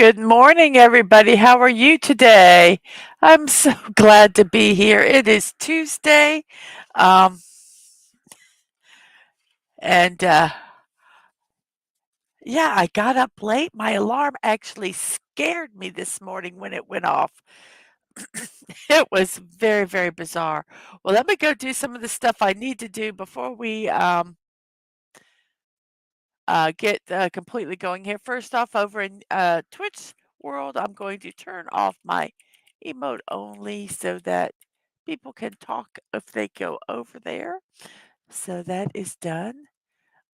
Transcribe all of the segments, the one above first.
Good morning, everybody. How are you today? I'm so glad to be here. It is Tuesday, um, and yeah, I got up late. My alarm actually scared me this morning when it went off. It was very, very bizarre. Well, let me go do some of the stuff I need to do before we get completely going here. First off, over in Twitch world, I'm going to turn off my emote only so that people can talk if they go over there. So that is done.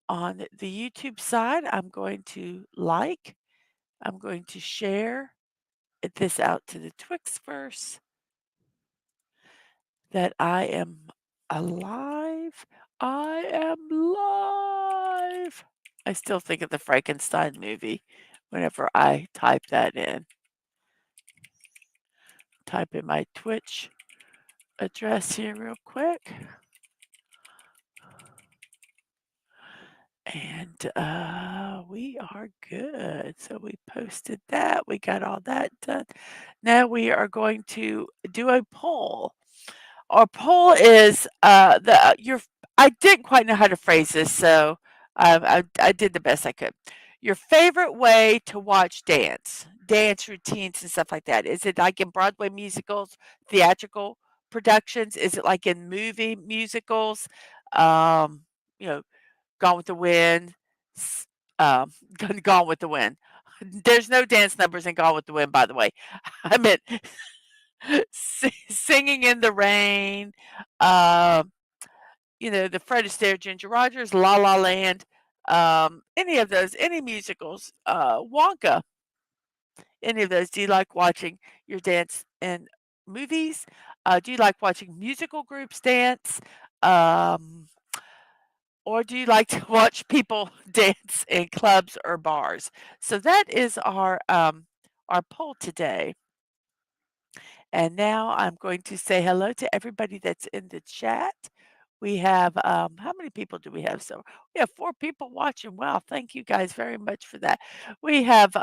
On the YouTube side, I'm going to I'm going to share this out to the Twixverse that I am alive. I am live. I still think of the Frankenstein movie whenever I type that in. Type in my Twitch address here real quick. And we are good. So we posted that. We got all that done. Now we are going to do a poll. Our poll is your. I didn't quite know how to phrase this, so I did the best I could. Your favorite way to watch dance routines and stuff like that. Is it like in Broadway musicals, theatrical productions? Is it like in movie musicals? Um, you know, Gone with the Wind, s- um, Gone with the Wind. There's no dance numbers in Gone with the Wind, by the way. I meant Singing in the Rain, um, the Fred Astaire, Ginger Rogers, La La Land, any of those, any musicals, Wonka, any of those. Do you like watching your dance in movies? Do you like watching musical groups dance? Um, or do you like to watch people dance in clubs or bars? So that is our poll today. And now I'm going to say hello to everybody that's in the chat. We have, how many people do we have? So we have 4 people watching. Wow, thank you guys very much for that. We have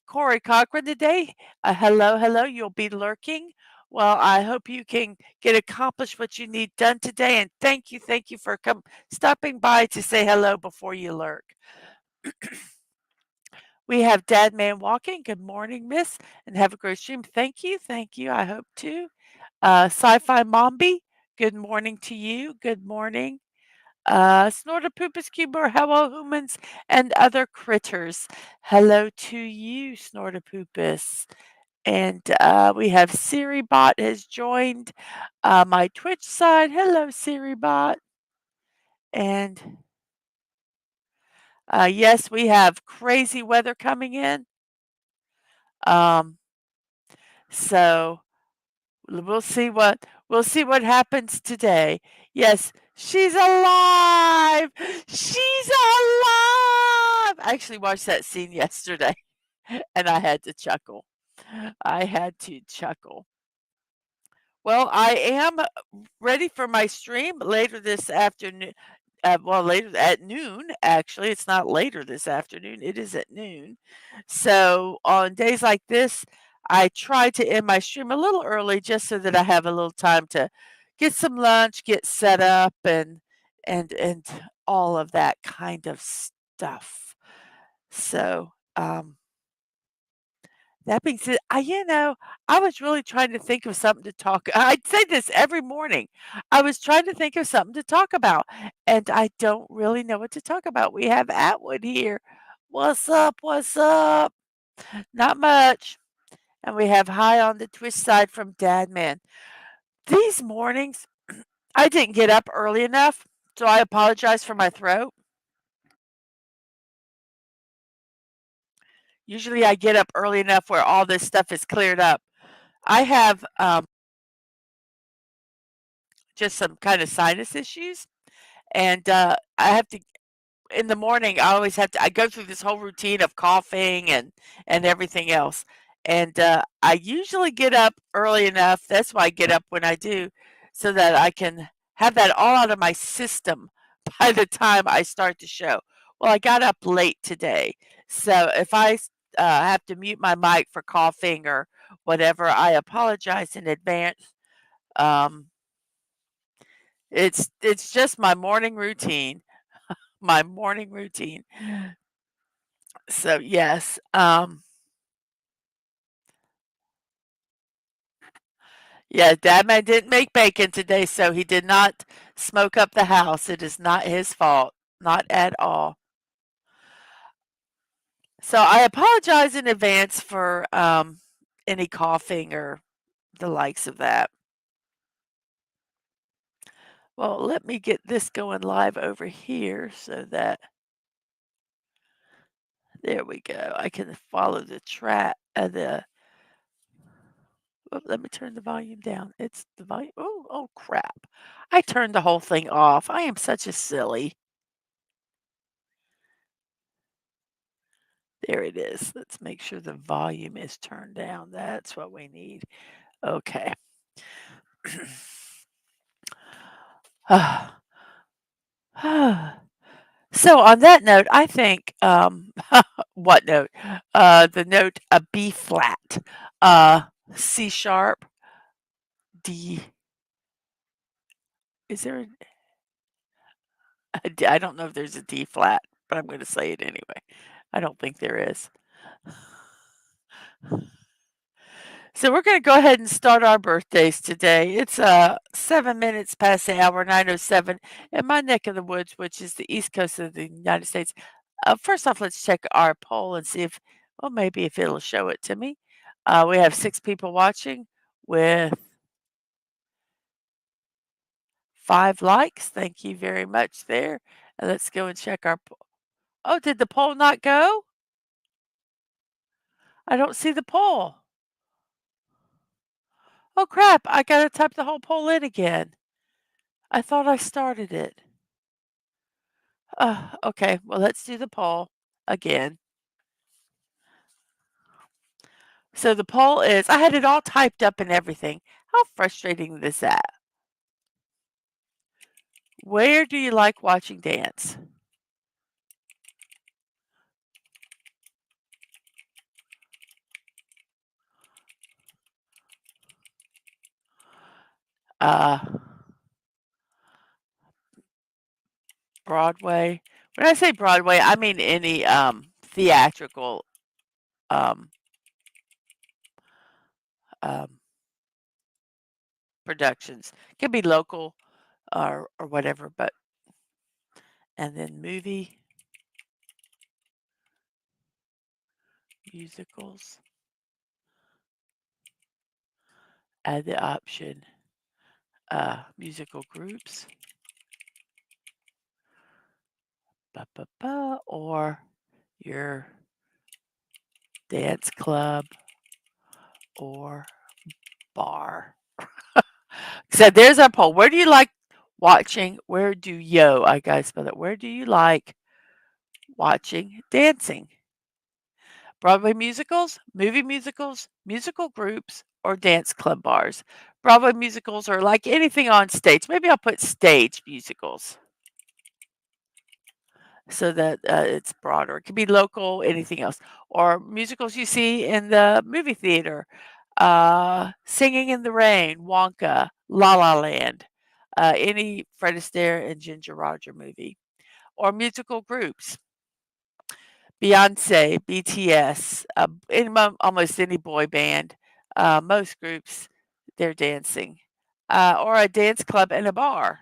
Corey Cochran today. Hello, hello. You'll be lurking. Well, I hope you can get accomplished what you need done today. And thank you for stopping by to say hello before you lurk. We have Dad Man Walking. Good morning, miss, and have a great stream. Thank you. I hope too. Sci-Fi Mombi, good morning to you. Good morning. Snortopoopas Cuber, hello humans and other critters. Hello to you, Snortopoopas. And we have SiriBot has joined my Twitch side. Hello, SiriBot. And yes, we have crazy weather coming in. Um, so we'll see what happens today. Yes, she's alive. She's alive. I actually watched that scene yesterday and I had to chuckle. I had to chuckle. Well, I am ready for my stream later this afternoon. Well, later at noon, actually. It's not later this afternoon, it is at noon. So on days like this, I try to end my stream a little early just so that I have a little time to get some lunch, get set up and all of that kind of stuff. So, that being said, I was really trying to think of something to talk. I say this every morning. I was trying to think of something to talk about, and I don't really know what to talk about. We have Atwood here. What's up? What's up? Not much. And we have hi on the Twitch side from Dadman. These mornings, I didn't get up early enough, so I apologize for my throat. Usually I get up early enough where all this stuff is cleared up. I have just some kind of sinus issues. And I have to in the morning. I always have to. I go through this whole routine of coughing and everything else. And I usually get up early enough. That's why I get up when I do, so that I can have that all out of my system by the time I start the show. Well, I got up late today, so if I have to mute my mic for coughing or whatever, I apologize in advance. Um, it's just my morning routine, my morning routine. So, yes, yeah, Dadman didn't make bacon today, so he did not smoke up the house. It is not his fault, not at all. So I apologize in advance for any coughing or the likes of that. Well, let me get this going live over here so that there we go. I can follow the track. Let me turn the volume down. It's the volume. Oh, crap! I turned the whole thing off. I am such a silly. There it is. Let's make sure the volume is turned down. That's what we need. Okay. So on that note, I think, what note? The note a B flat, uh, C sharp, D. Is there I don't know if there's a D flat, but I'm going to say it anyway. I don't think there is. So we're going to go ahead and start our birthdays today. It's 7 minutes past the hour, 9:07 in my neck of the woods, which is the east coast of the United States. First off, let's check our poll and see if, well, maybe if it'll show it to me. We have 6 people watching with 5 likes. Thank you very much there. And let's go and check our poll. Oh, did the poll not go? I don't see the poll. Oh crap, I gotta type the whole poll in again. I thought I started it. Okay, well, let's do the poll again. So the poll is, I had it all typed up and everything. How frustrating is that? Where do you like watching dance? Uh, Broadway. When I say Broadway, I mean any theatrical um, um, productions. Can be local or whatever, but and then movie, musicals, add the option musical groups, or your dance club or bar. So there's our poll. Where do you like watching? Where do yo? I gotta spell it. Where do you like watching dancing? Broadway musicals, movie musicals, musical groups, or dance club bars. Broadway musicals are like anything on stage. Maybe I'll put stage musicals so that it's broader. It could be local, anything else, or musicals you see in the movie theater. Singing in the Rain, Wonka, La La Land, any Fred Astaire and Ginger Roger movie, or musical groups. Beyonce, BTS, almost any boy band, most groups, they're dancing, or a dance club and a bar.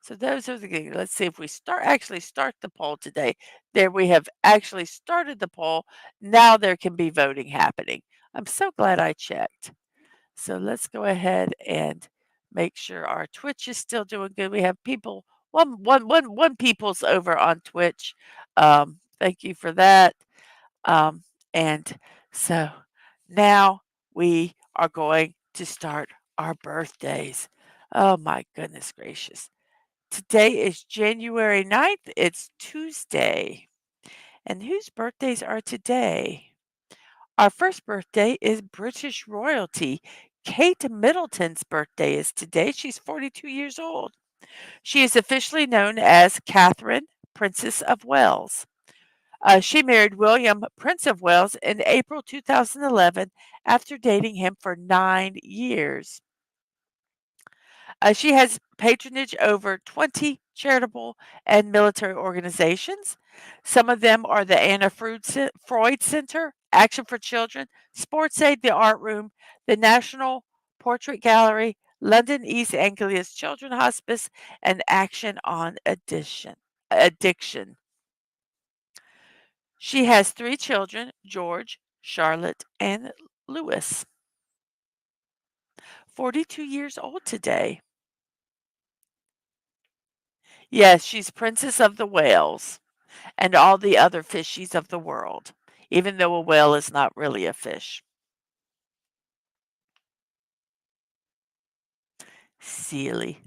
So those are the things. Let's see if we actually start the poll today. There we have actually started the poll. Now there can be voting happening. I'm so glad I checked. So let's go ahead and make sure our Twitch is still doing good. We have people, one people's over on Twitch. Thank you for that. Um, and so now we are going to start our birthdays. Oh my goodness gracious. Today is January 9th. It's Tuesday. And whose birthdays are today? Our first birthday is British royalty. Kate Middleton's birthday is today. She's 42 years old. She is officially known as Catherine, Princess of Wales. She married William, Prince of Wales, in April 2011 after dating him for 9 years. She has patronage over 20 charitable and military organizations. Some of them are the Freud Center, Action for Children, Sports Aid, the Art Room, the National Portrait Gallery, London East Anglia's Children Hospice, and Action on Addiction. She has 3 children, George, Charlotte, and Louis. 42 years old today. Yes, she's Princess of the Whales and all the other fishies of the world, even though a whale is not really a fish. Silly.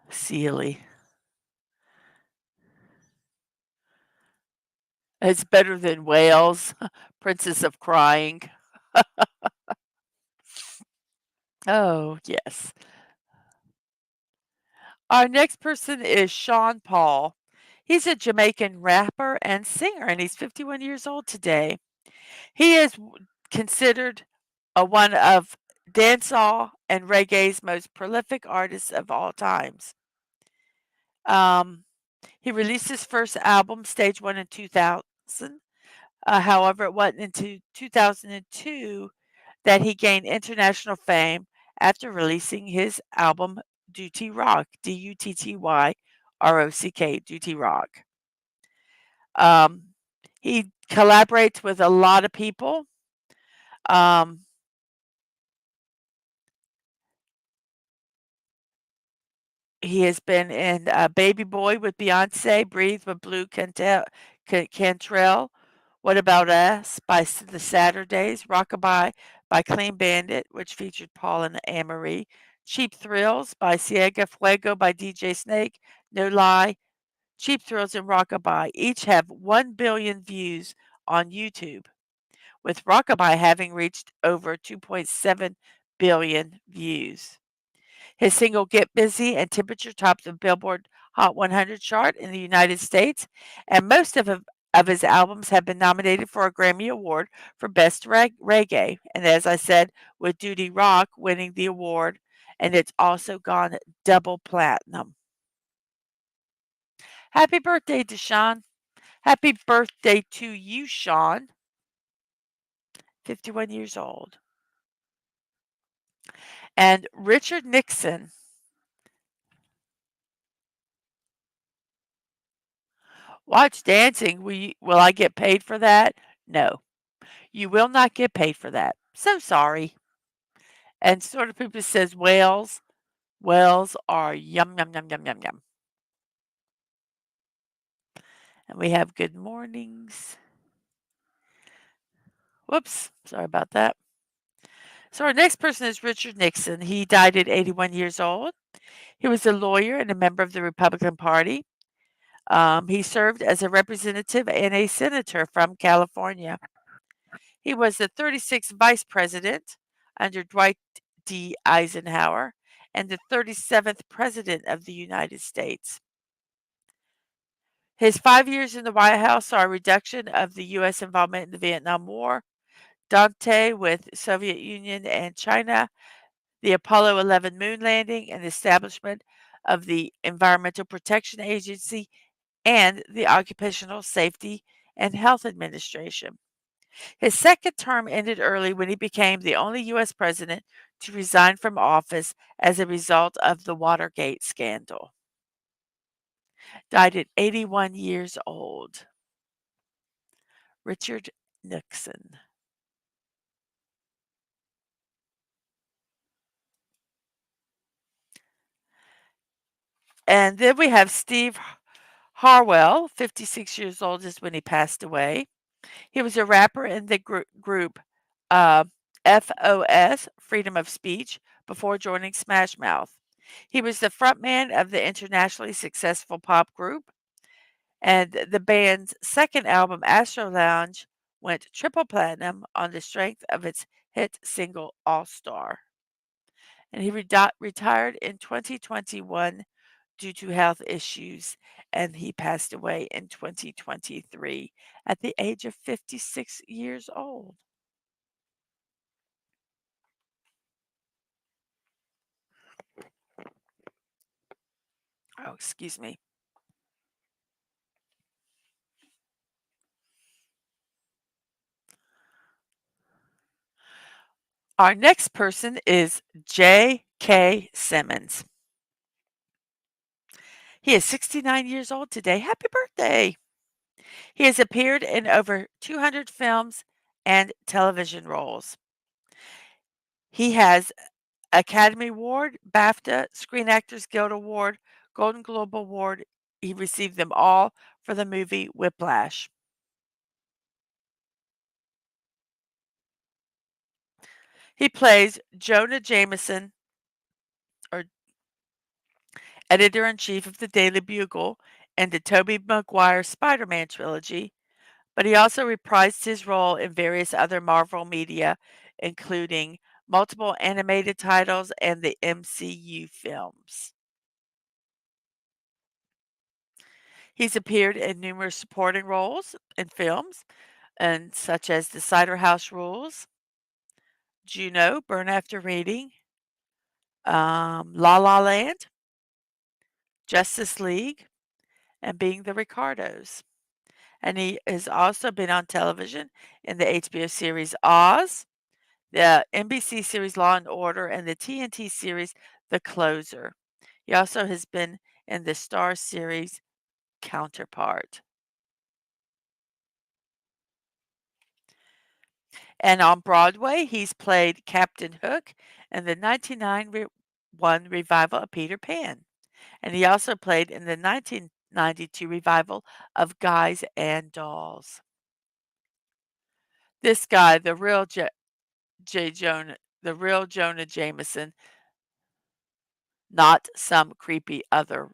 Silly. It's better than whales. Princess of Crying. Oh, yes. Our next person is Sean Paul. He's a Jamaican rapper and singer, and he's 51 years old today. He is considered one of dancehall and reggae's most prolific artists of all times. Um, he released his first album, Stage 1, in 2000. However, it wasn't until 2002 that he gained international fame after releasing his album, Duty Rock, Duttyrrock, Duty Rock. Um, he collaborates with a lot of people. Um, He has been in Baby Boy with Beyonce, Breathe with Blue Cantrell, What About Us by the Saturdays, Rockabye by Clean Bandit, which featured Paul and Anne-Marie, Cheap Thrills by Ciega Fuego by DJ Snake, No Lie, Cheap Thrills and Rockabye each have 1 billion views on YouTube, with Rockabye having reached over 2.7 billion views. His single "Get Busy" and "Temperature" topped the Billboard Hot 100 chart in the United States, and most of his albums have been nominated for a Grammy Award for Best Reggae. And as I said, with Duty Rock winning the award, and it's also gone double platinum. Happy birthday to Sean. Happy birthday to you, Sean. 51 years old. And Richard Nixon. Watch dancing. Will I get paid for that? No. You will not get paid for that. So sorry. And sort of people says whales. Whales are yum, yum, yum, yum, yum, yum. And we have good mornings. Whoops. Sorry about that. So our next person is Richard Nixon. He died at 81 years old. He was a lawyer and a member of the Republican Party. He served as a representative and a senator from California. He was the 36th vice president under Dwight D. Eisenhower and the 37th president of the United States. His 5 years in the White House saw a reduction of the U.S. involvement in the Vietnam War, Dante with Soviet Union and China, the Apollo 11 moon landing, and the establishment of the Environmental Protection Agency and the Occupational Safety and Health Administration. His second term ended early when he became the only U.S. president to resign from office as a result of the Watergate scandal. Died at 81 years old. Richard Nixon. And then we have Steve Harwell, 56 years old is when he passed away. He was a rapper in the group uh, FOS, Freedom of Speech, before joining Smash Mouth. He was the frontman of the internationally successful pop group, and the band's second album, Astro Lounge, went triple platinum on the strength of its hit single All Star. And he retired in 2021 due to health issues, and he passed away in 2023 at the age of 56 years old. Oh, excuse me. Our next person is J.K. Simmons. He is 69 years old today. Happy birthday! He has appeared in over 200 films and television roles. He has Academy Award, BAFTA, Screen Actors Guild Award, Golden Globe Award. He received them all for the movie Whiplash. He plays Jonah Jameson, or editor-in-chief of the Daily Bugle and the Tobey Maguire Spider-Man trilogy, but he also reprised his role in various other Marvel media, including multiple animated titles and the MCU films. He's appeared in numerous supporting roles in films, and such as The Cider House Rules, Juno, Burn After Reading, La La Land, Justice League, and Being the Ricardos. And he has also been on television in the HBO series Oz, the NBC series Law and Order, and the TNT series The Closer. He also has been in the Star series Counterpart. And on Broadway, he's played Captain Hook in the 1991 revival of Peter Pan. And he also played in the 1992 revival of Guys and Dolls. This guy, the real the real Jonah Jameson, not some creepy other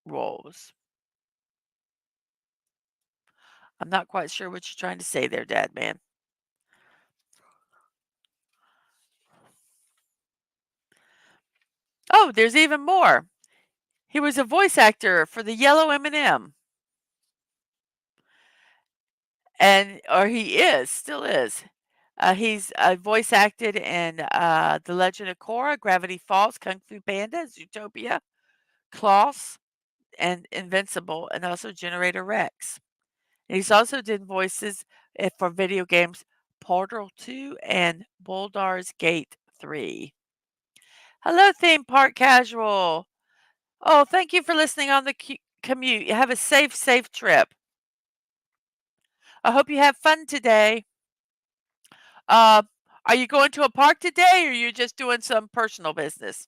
roles. I'm not quite sure what you're trying to say there, Dad man. Oh, there's even more. He was a voice actor for the Yellow M&M. And or he is, still is. He's voice acted in The Legend of Korra, Gravity Falls, Kung Fu Panda, Zootopia, Klaus, and Invincible, and also Generator Rex. And he's also did voices for video games Portal 2 and Bouldar's Gate 3. Hello, theme park casual. Oh, thank you for listening on the commute. Have a safe trip. I hope you have fun today. Uh, are you going to a park today, or are you just doing some personal business?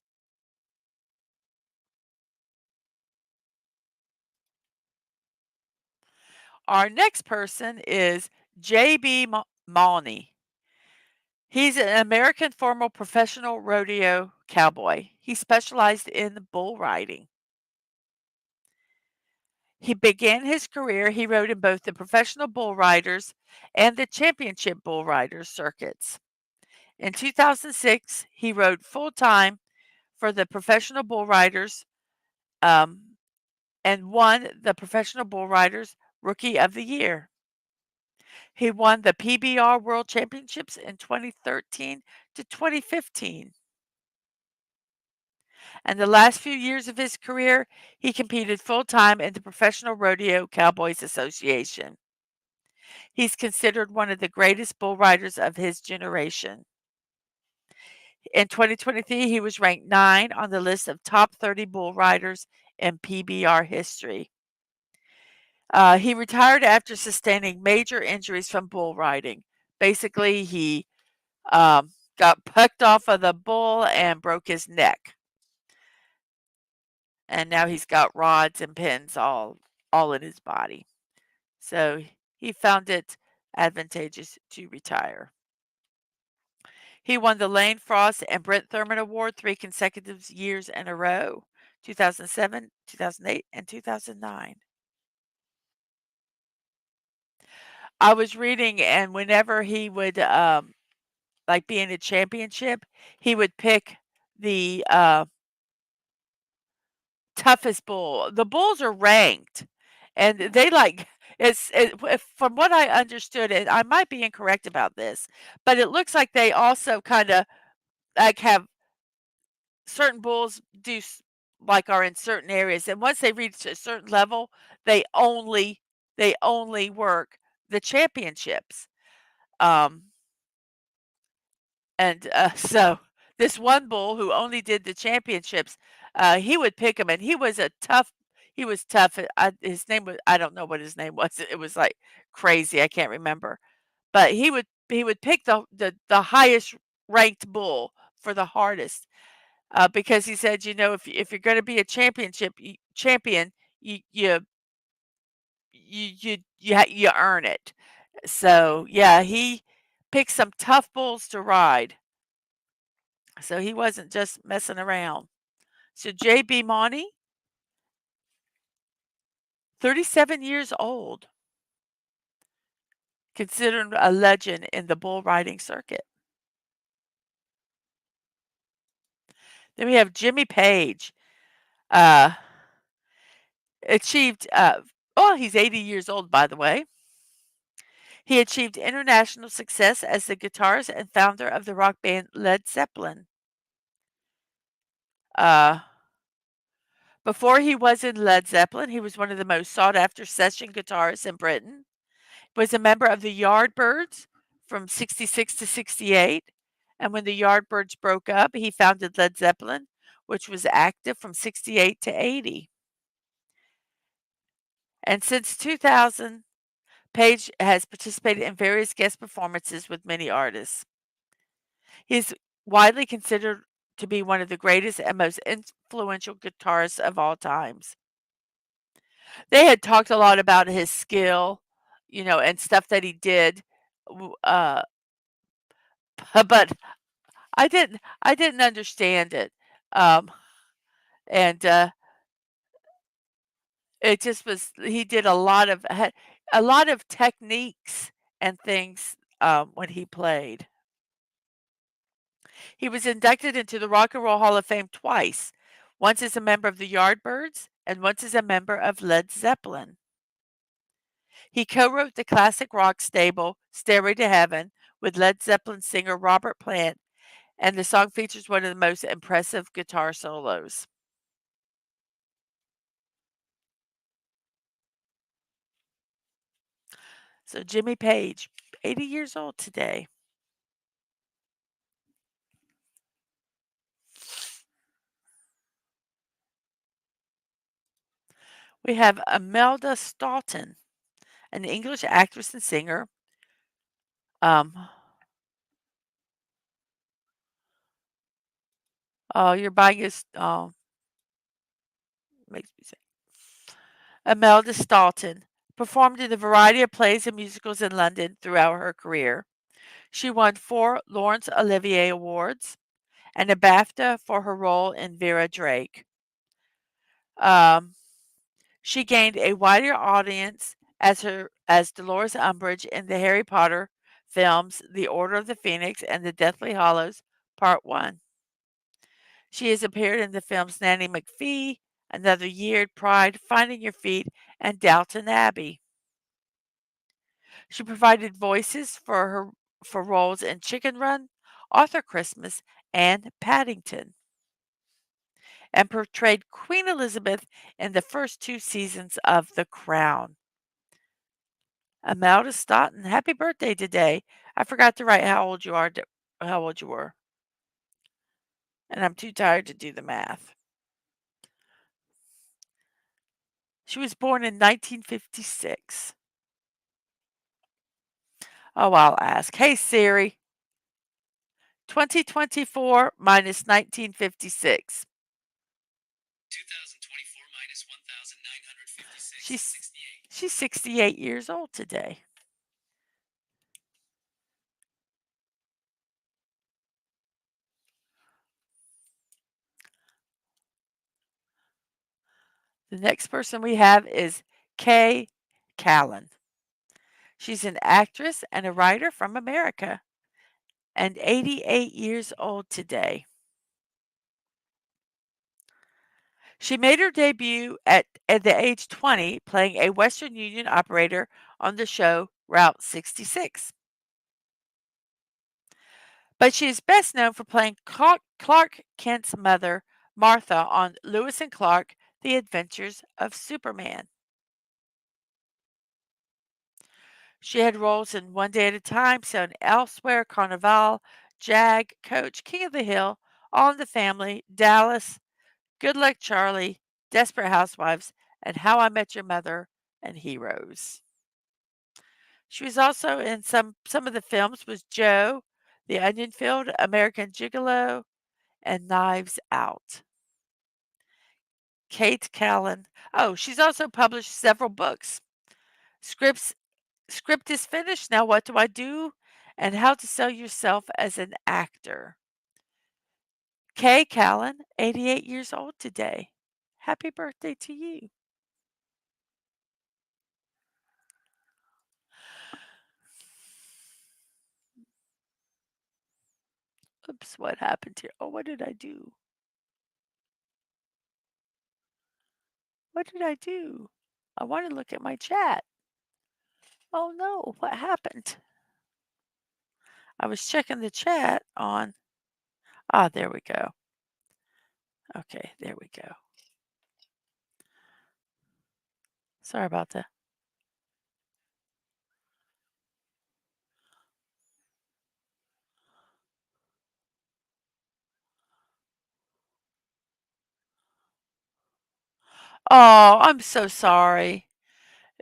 Our next person is J.B. Mauney. He's an American former professional rodeo cowboy. He specialized in bull riding. He rode in both the professional bull riders and the championship bull riders circuits. In 2006, he rode full-time for the professional bull riders, and won the Professional Bull Riders Rookie of the Year. He won the PBR World Championships in 2013 to 2015. And the last few years of his career, he competed full-time in the Professional Rodeo Cowboys Association. He's considered one of the greatest bull riders of his generation. In 2023, he was ranked 9 on the list of top 30 bull riders in PBR history. He retired after sustaining major injuries from bull riding. Basically, he got pucked off of the bull and broke his neck. And now he's got rods and pins all in his body. So he found it advantageous to retire. He won the Lane Frost and Brent Thurman Award 3 consecutive years in a row, 2007, 2008, and 2009. I was reading, and whenever he would, like, be in a championship, he would pick the, toughest bull. The bulls are ranked, and they like if from what I understood, and I might be incorrect about this, but it looks like they also kinda, like, have certain bulls like, are in certain areas, and once they reach a certain level, they only they only work the championships. Um, so this one bull who only did the championships, he would pick him, and he was tough. His name was I don't know what his name was. It was, like, crazy, I can't remember. But he would pick the highest ranked bull for the hardest, because he said, you know, if you're gonna be a champion, you you you earn it. So, yeah, he picked some tough bulls to ride, so he wasn't just messing around. So J.B. Mauney, 37 years old, considered a legend in the bull riding circuit. Then we have Jimmy Page, uh, achieved, oh, he's 80 years old, by the way. He achieved international success as the guitarist and founder of the rock band Led Zeppelin. Uh, Before he was in Led Zeppelin, he was one of the most sought after session guitarists in Britain. Was a member of the Yardbirds from 66 to 68. And when the Yardbirds broke up, he founded Led Zeppelin, which was active from 68 to 80. And since 2000, Page has participated in various guest performances with many artists. He's widely considered to be one of the greatest and most influential guitarists of all times. They had talked a lot about his skill, you know, and stuff that he did, but I didn't understand it, um, and, it just was he did a lot of techniques and things, when he played. He was inducted into the Rock and Roll Hall of Fame twice, once as a member of the Yardbirds and once as a member of Led Zeppelin. He co-wrote the classic rock stable "Stairway to Heaven" with Led Zeppelin singer Robert Plant, and the song features one of the most impressive guitar solos. So Jimmy Page, 80 years old today. We have Imelda Staunton, an English actress and singer. Um, oh, you're buying his, oh, makes me sick. Imelda Staunton performed in a variety of plays and musicals in London throughout her career. She won 4 Laurence Olivier Awards and a BAFTA for her role in Vera Drake. Um, she gained a wider audience as Dolores Umbridge in the Harry Potter films The Order of the Phoenix and The Deathly Hallows Part 1. She has appeared in the films Nanny McPhee, Another Year, Pride, Finding Your Feet, and Downton Abbey. She provided voices for roles in Chicken Run, Arthur Christmas, and Paddington, and portrayed Queen Elizabeth in the first 2 seasons of The Crown. Imelda Staunton, happy birthday today. I forgot to write how old you were, and I'm too tired to do the math. She was born in 1956. Oh, I'll ask. Hey Siri, 2024 minus 1956. 2024 minus 1956. She's 68 years old today. The next person we have is Kay Callan. She's an actress and a writer from America and 88 years old today. She made her debut at the age 20, playing a Western Union operator on the show Route 66. But she is best known for playing Clark Kent's mother, Martha, on Lewis and Clark: The Adventures of Superman. She had roles in One Day at a Time, Sown Elsewhere, Carnival, Jag, Coach, King of the Hill, All in the Family, Dallas, Good Luck Charlie, Desperate Housewives, and How I Met Your Mother and Heroes. She was also in some of the films was Joe, The Onion Field, American Gigolo, and Knives Out. Kate Callan. Oh, she's also published several books. Scripts Script is finished. Now what do I do? And how to sell yourself as an actor. Kay Callan, 88 years old today. Happy birthday to you. Oops, what happened here? Oh, what did I do? What did I do? I want to look at my chat. Oh no, what happened? I was checking the chat on. Ah, there we go. Okay, there we go. Sorry about that. Oh, I'm so sorry.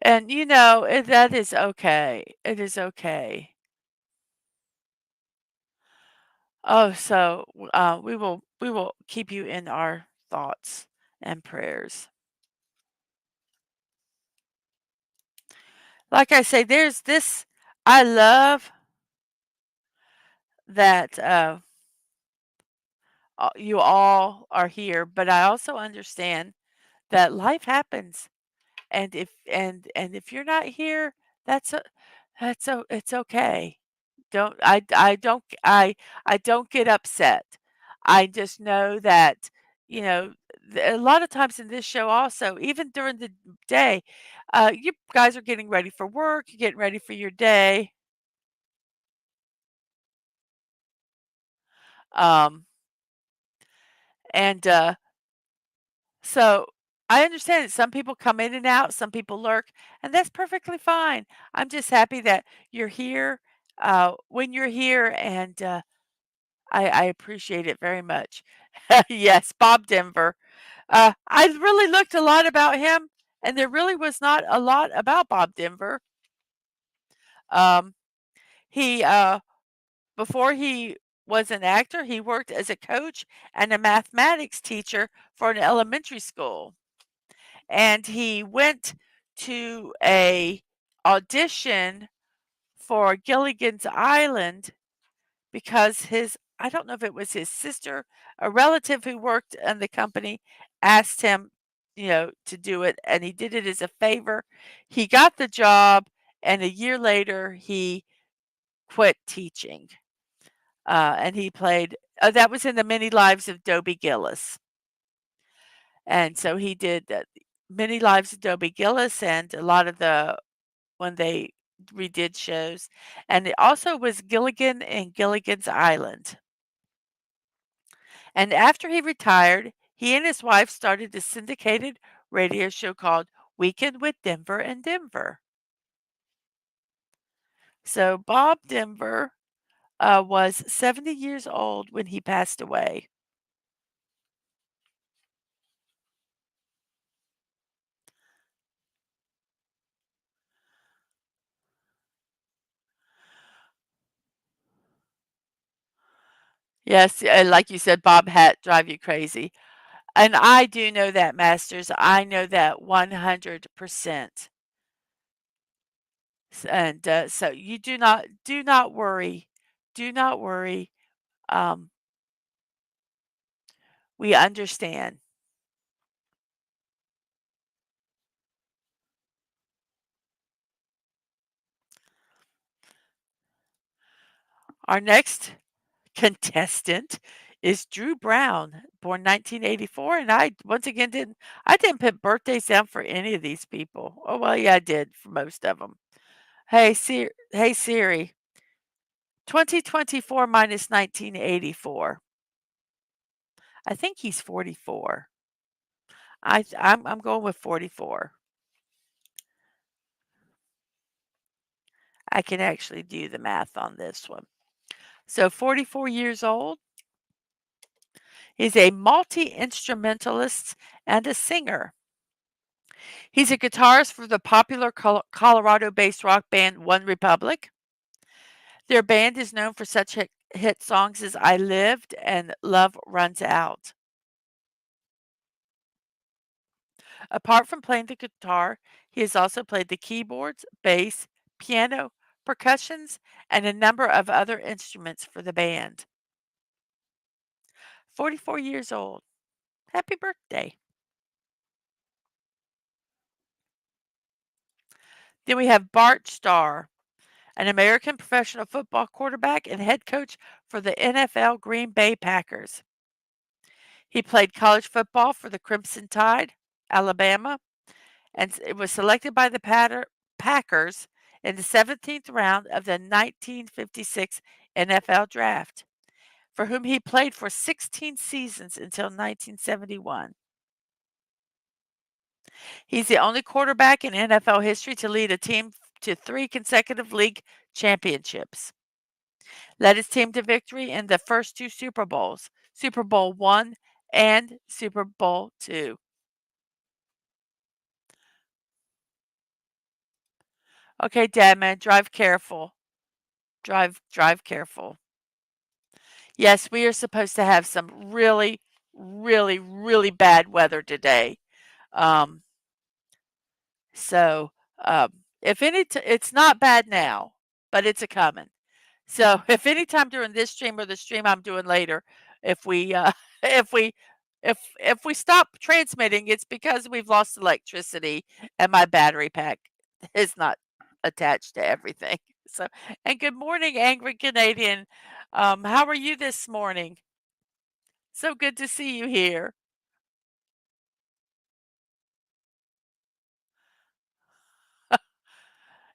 And that is okay. It is okay. Oh, so we will keep you in our thoughts and prayers. Like I say, there's this. I love that you all are here, but I also understand that life happens, and if you're not here, that's a, it's okay. I don't get upset. I just know that, you know, a lot of times in this show also, even during the day, you guys are getting ready for work, you're getting ready for your day. Um, and so I understand that some people come in and out, some people lurk, and that's perfectly fine. I'm just happy that you're here when you're here, and I appreciate it very much. Yes, Bob Denver. I really looked a lot about him, and there really was not a lot about Bob Denver. Um, he before he was an actor, he worked as a coach and a mathematics teacher for an elementary school. And he went to a audition for Gilligan's Island because his I don't know if it was his sister, a relative who worked in the company asked him, to do it, and he did it as a favor. He got the job, and a year later, he quit teaching. And he played that was in the Many Lives of Dobie Gillis. And so he did Many Lives of Dobie Gillis and a lot of the when they redid shows. And it also was Gilligan and Gilligan's Island. And after he retired, he and his wife started a syndicated radio show called Weekend with Denver and Denver. So Bob Denver was 70 years old when he passed away. Yes, like you said, Bob Hat drive you crazy. And I do know that, Masters. I know that 100%. And so you do not worry. Do not worry. Um, we understand. Our next contestant is Drew Brown, born 1984, and I didn't put birthdays down for any of these people. Oh, well, yeah, I did for most of them. Hey Siri, 2024 minus 1984. I think he's 44. I'm going with 44. I can actually do the math on this one. So 44 years old. He's a multi-instrumentalist and a singer. He's a guitarist for the popular Colorado-based rock band One Republic. Their band is known for such hit songs as I Lived and Love Runs Out. Apart from playing the guitar, he has also played the keyboards, bass, piano, percussions, and a number of other instruments for the band. 44 years old. Happy birthday. Then we have Bart Starr, an American professional football quarterback and head coach for the NFL Green Bay Packers. He played college football for the Crimson Tide, Alabama, and it was selected by the Packers in the 17th round of the 1956 NFL Draft, for whom he played for 16 seasons until 1971. He's the only quarterback in NFL history to lead a team to 3 consecutive league championships. Led his team to victory in the first 2 Super Bowls, Super Bowl I and Super Bowl II. Okay, Dadman, drive careful. Drive careful. Yes, we are supposed to have some really, really, really bad weather today. Um, so, if it's not bad now, but it's a coming. So, if anytime during this stream or the stream I'm doing later, if we, if we if we stop transmitting, it's because we've lost electricity and my battery pack is not attached to everything. So, and good morning, Angry Canadian. How are you this morning? So good to see you here.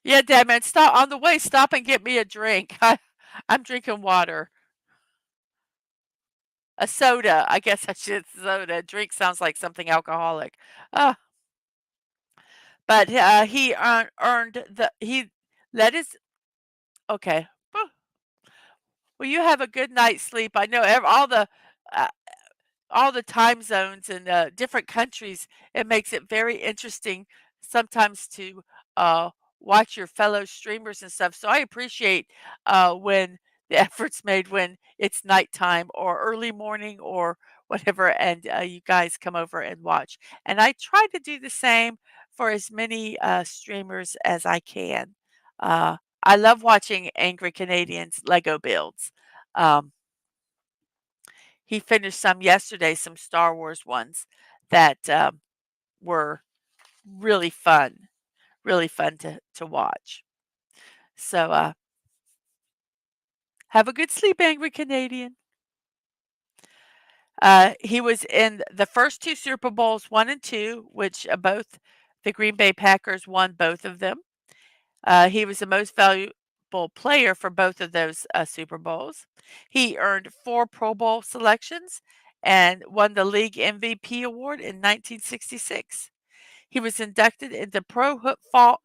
Yeah, Dadman, stop on the way. Stop and get me a drink. I'm drinking water. A soda. I guess I should soda. Drink sounds like something alcoholic. Uh, but he earned he let his okay. Well, you have a good night's sleep. I know uh, all the time zones and different countries, it makes it very interesting sometimes to watch your fellow streamers and stuff. So I appreciate when the efforts made when it's nighttime or early morning or whatever, and you guys come over and watch. And I try to do the same for as many streamers as I can. I love watching Angry Canadians Lego builds. Um, he finished some yesterday, some Star Wars ones that, were really fun to watch. So, have a good sleep, Angry Canadian. He was in the first 2 Super Bowls, 1 and 2, which, both the Green Bay Packers won both of them. He was the most valuable player for both of those, Super Bowls. He earned 4 Pro Bowl selections and won the league MVP award in 1966. He was inducted into Pro Football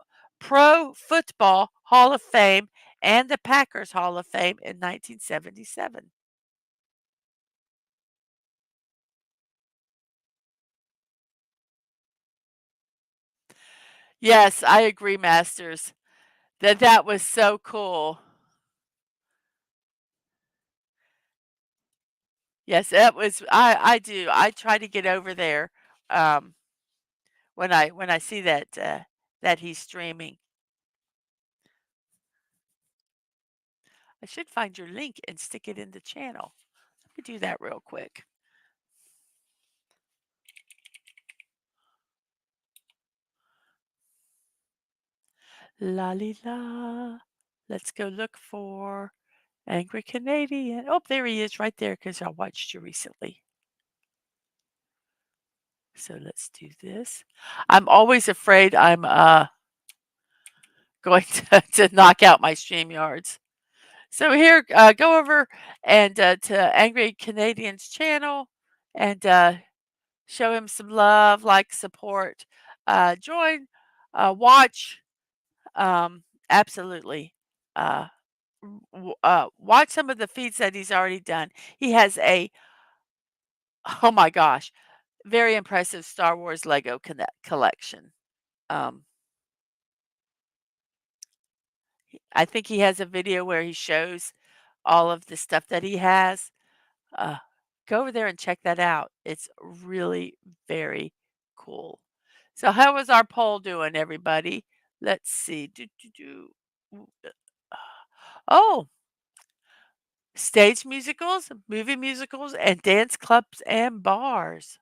Hall of Fame and the Packers Hall of Fame in 1977. Yes, I agree, Masters. That was so cool. Yes, that was I do. I try to get over there, um, when I see that, that he's streaming. I should find your link and stick it in the channel. Let me do that real quick. La li la. Let's go look for Angry Canadian. Oh, there he is right there because I watched you recently. So let's do this. I'm always afraid I'm going to knock out my StreamYards. So here, go over and to Angry Canadian's channel and show him some love, like, support, join, watch, absolutely. Uh, watch some of the feeds that he's already done. He has a, oh my gosh, very impressive Star Wars Lego collection. Um, I think he has a video where he shows all of the stuff that he has. Uh, go over there and check that out. It's really very cool. So how was our poll doing, everybody? Let's see. Ooh, Oh, stage musicals, movie musicals, and dance clubs and bars.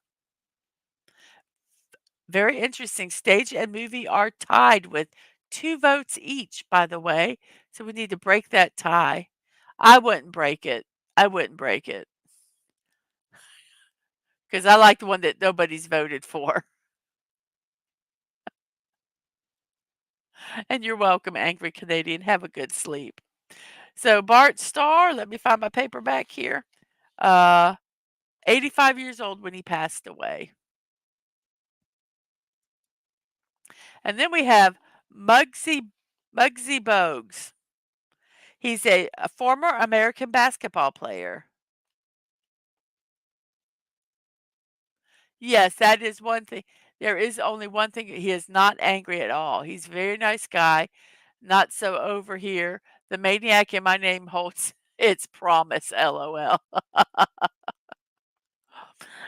Very interesting. Stage and movie are tied with 2 votes each, by the way. So we need to break that tie. I wouldn't break it. I wouldn't break it because I like the one that nobody's voted for. And you're welcome, Angry Canadian. Have a good sleep. So Bart Starr, let me find my paperback here. Uh, 85 years old when he passed away. And then we have Muggsy Bogues. He's a former American basketball player. Yes, that is one thing. There is only one thing. He is not angry at all. He's a very nice guy, not so over here. The maniac in my name holds its promise, LOL.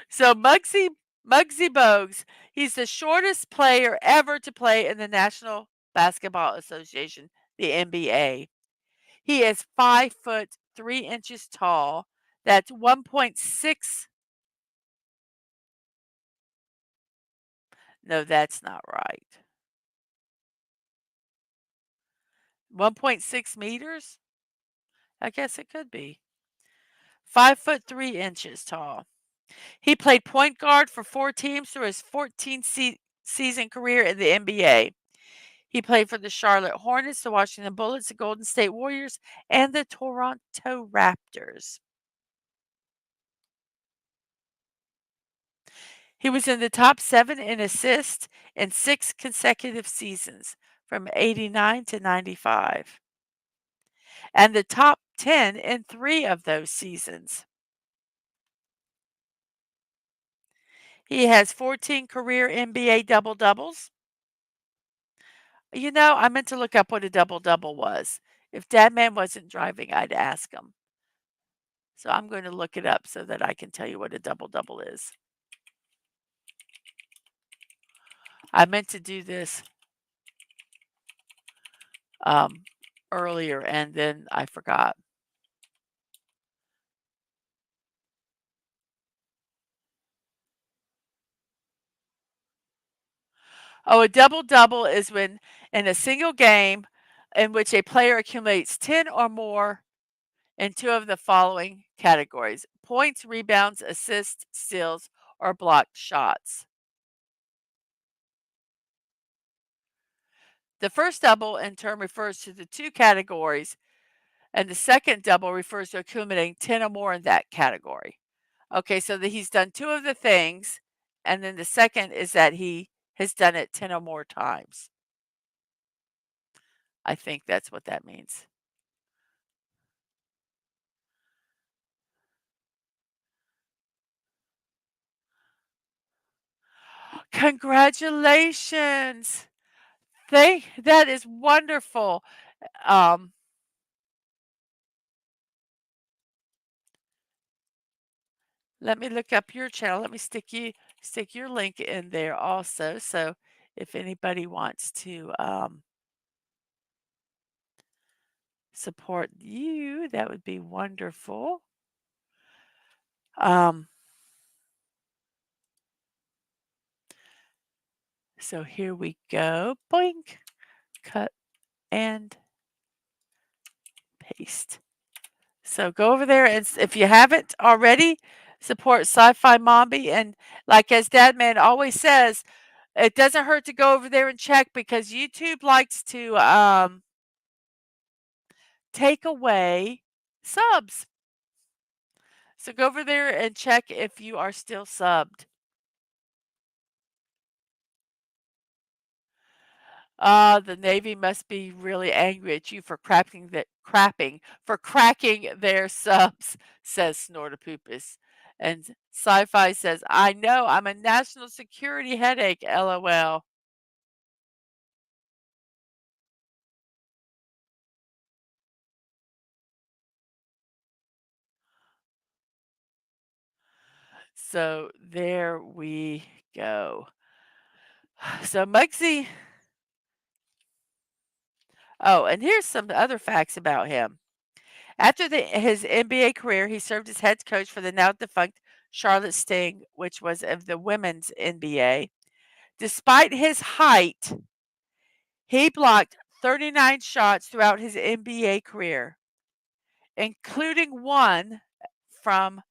So Muggsy Bogues, he's the shortest player ever to play in the National Basketball Association, the NBA. He is 5 foot 3 inches tall. That's 1.6. No, that's not right. 1.6 meters? I guess it could be. 5 foot 3 inches tall. He played point guard for 4 teams through his 14 season career in the NBA. He played for the Charlotte Hornets, the Washington Bullets, the Golden State Warriors, and the Toronto Raptors. He was in the top 7 in assists in 6 consecutive seasons from 89 to 95, and the top 10 in 3 of those seasons. He has 14 career NBA double-doubles. You know, I meant to look up what a double-double was. If Dadman wasn't driving, I'd ask him. So I'm going to look it up so that I can tell you what a double-double is. I meant to do this um, earlier and then I forgot. Oh, a double-double is when in a single game in which a player accumulates 10 or more in 2 of the following categories: points, rebounds, assists, steals, or blocked shots. The first double in turn refers to the 2 categories, and the second double refers to accumulating 10 or more in that category. Okay, so that he's done 2 of the things, and then the second is that he has done it 10 or more times. I think that's what that means. Congratulations. That is wonderful. Um, let me look up your channel. Let me stick your link in there also. So if anybody wants to support you, that would be wonderful. Um, so here we go. Boink, cut and paste. So go over there and if you haven't already, support Sci-Fi Mommy. And like as Dadman always says, it doesn't hurt to go over there and check because YouTube likes to take away subs. So go over there and check if you are still subbed. The Navy must be really angry at you for cracking their subs, says Snortopoopus. And Sci-Fi says, I know, I'm a national security headache, LOL. So there we go. So Muggsy, oh, and here's some other facts about him. After his NBA career, he served as head coach for the now defunct Charlotte Sting, which was of the women's NBA. Despite his height, he blocked 39 shots throughout his NBA career, including one from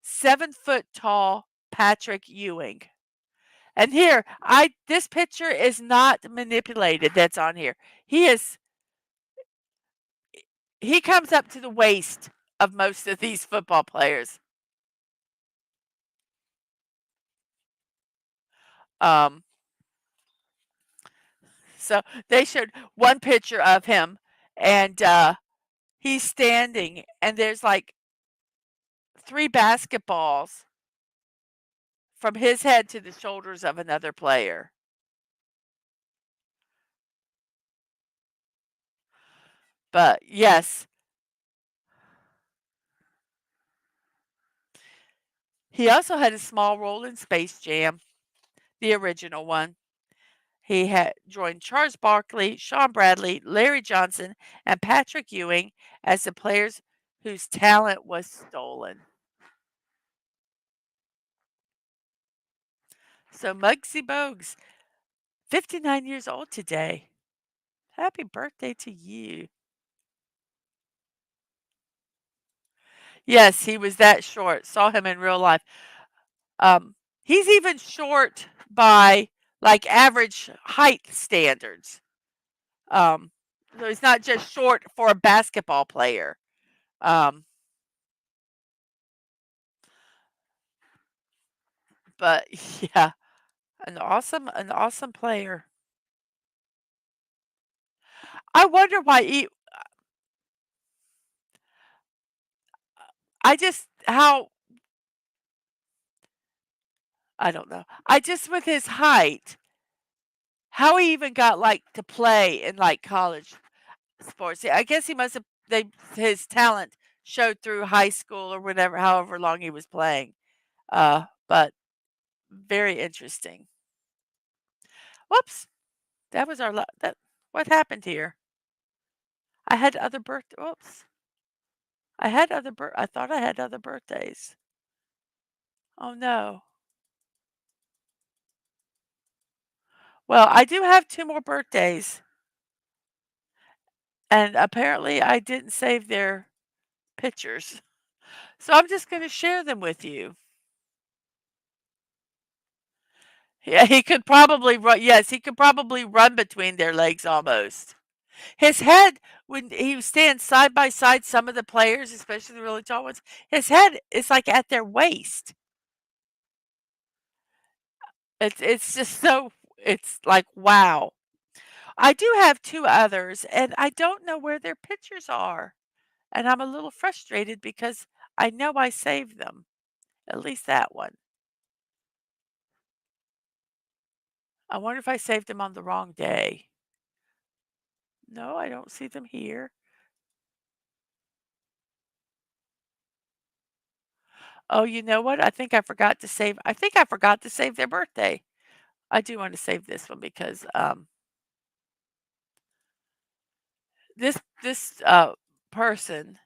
7-foot tall Patrick Ewing. And here, this picture is not manipulated that's on here. He comes up to the waist of most of these football players. Um, so they showed one picture of him and he's standing and there's like 3 basketballs from his head to the shoulders of another player. But yes, he also had a small role in Space Jam, the original one. He had joined Charles Barkley, Sean Bradley, Larry Johnson, and Patrick Ewing as the players whose talent was stolen. So Muggsy Bogues, 59 years old today. Happy birthday to you. Yes, he was that short. Saw him in real life. He's even short by like average height standards. Um, so he's not just short for a basketball player. Um, but yeah, an awesome player. I wonder why I just how I don't know. I just with his height, how he even got like to play in like college sports. I guess he must have his talent showed through high school or whatever, however long he was playing. But very interesting. Whoops, that was that. What happened here? I had other birth. Whoops, I had other I thought I had other birthdays. Oh no. Well, I do have 2 more birthdays, and apparently I didn't save their pictures. So I'm just going to share them with you. Yeah, he could probably run. Yes, he could probably run between their legs almost. His head, when he stands side by side, some of the players, especially the really tall ones, his head is like at their waist. It's just so it's like wow. I do have 2 others, and I don't know where their pictures are, and I'm a little frustrated because I know I saved them, at least that one. I wonder if I saved them on the wrong day. No, I don't see them here. Oh, you know what? I think I forgot to save their birthday. I do want to save this one because, this person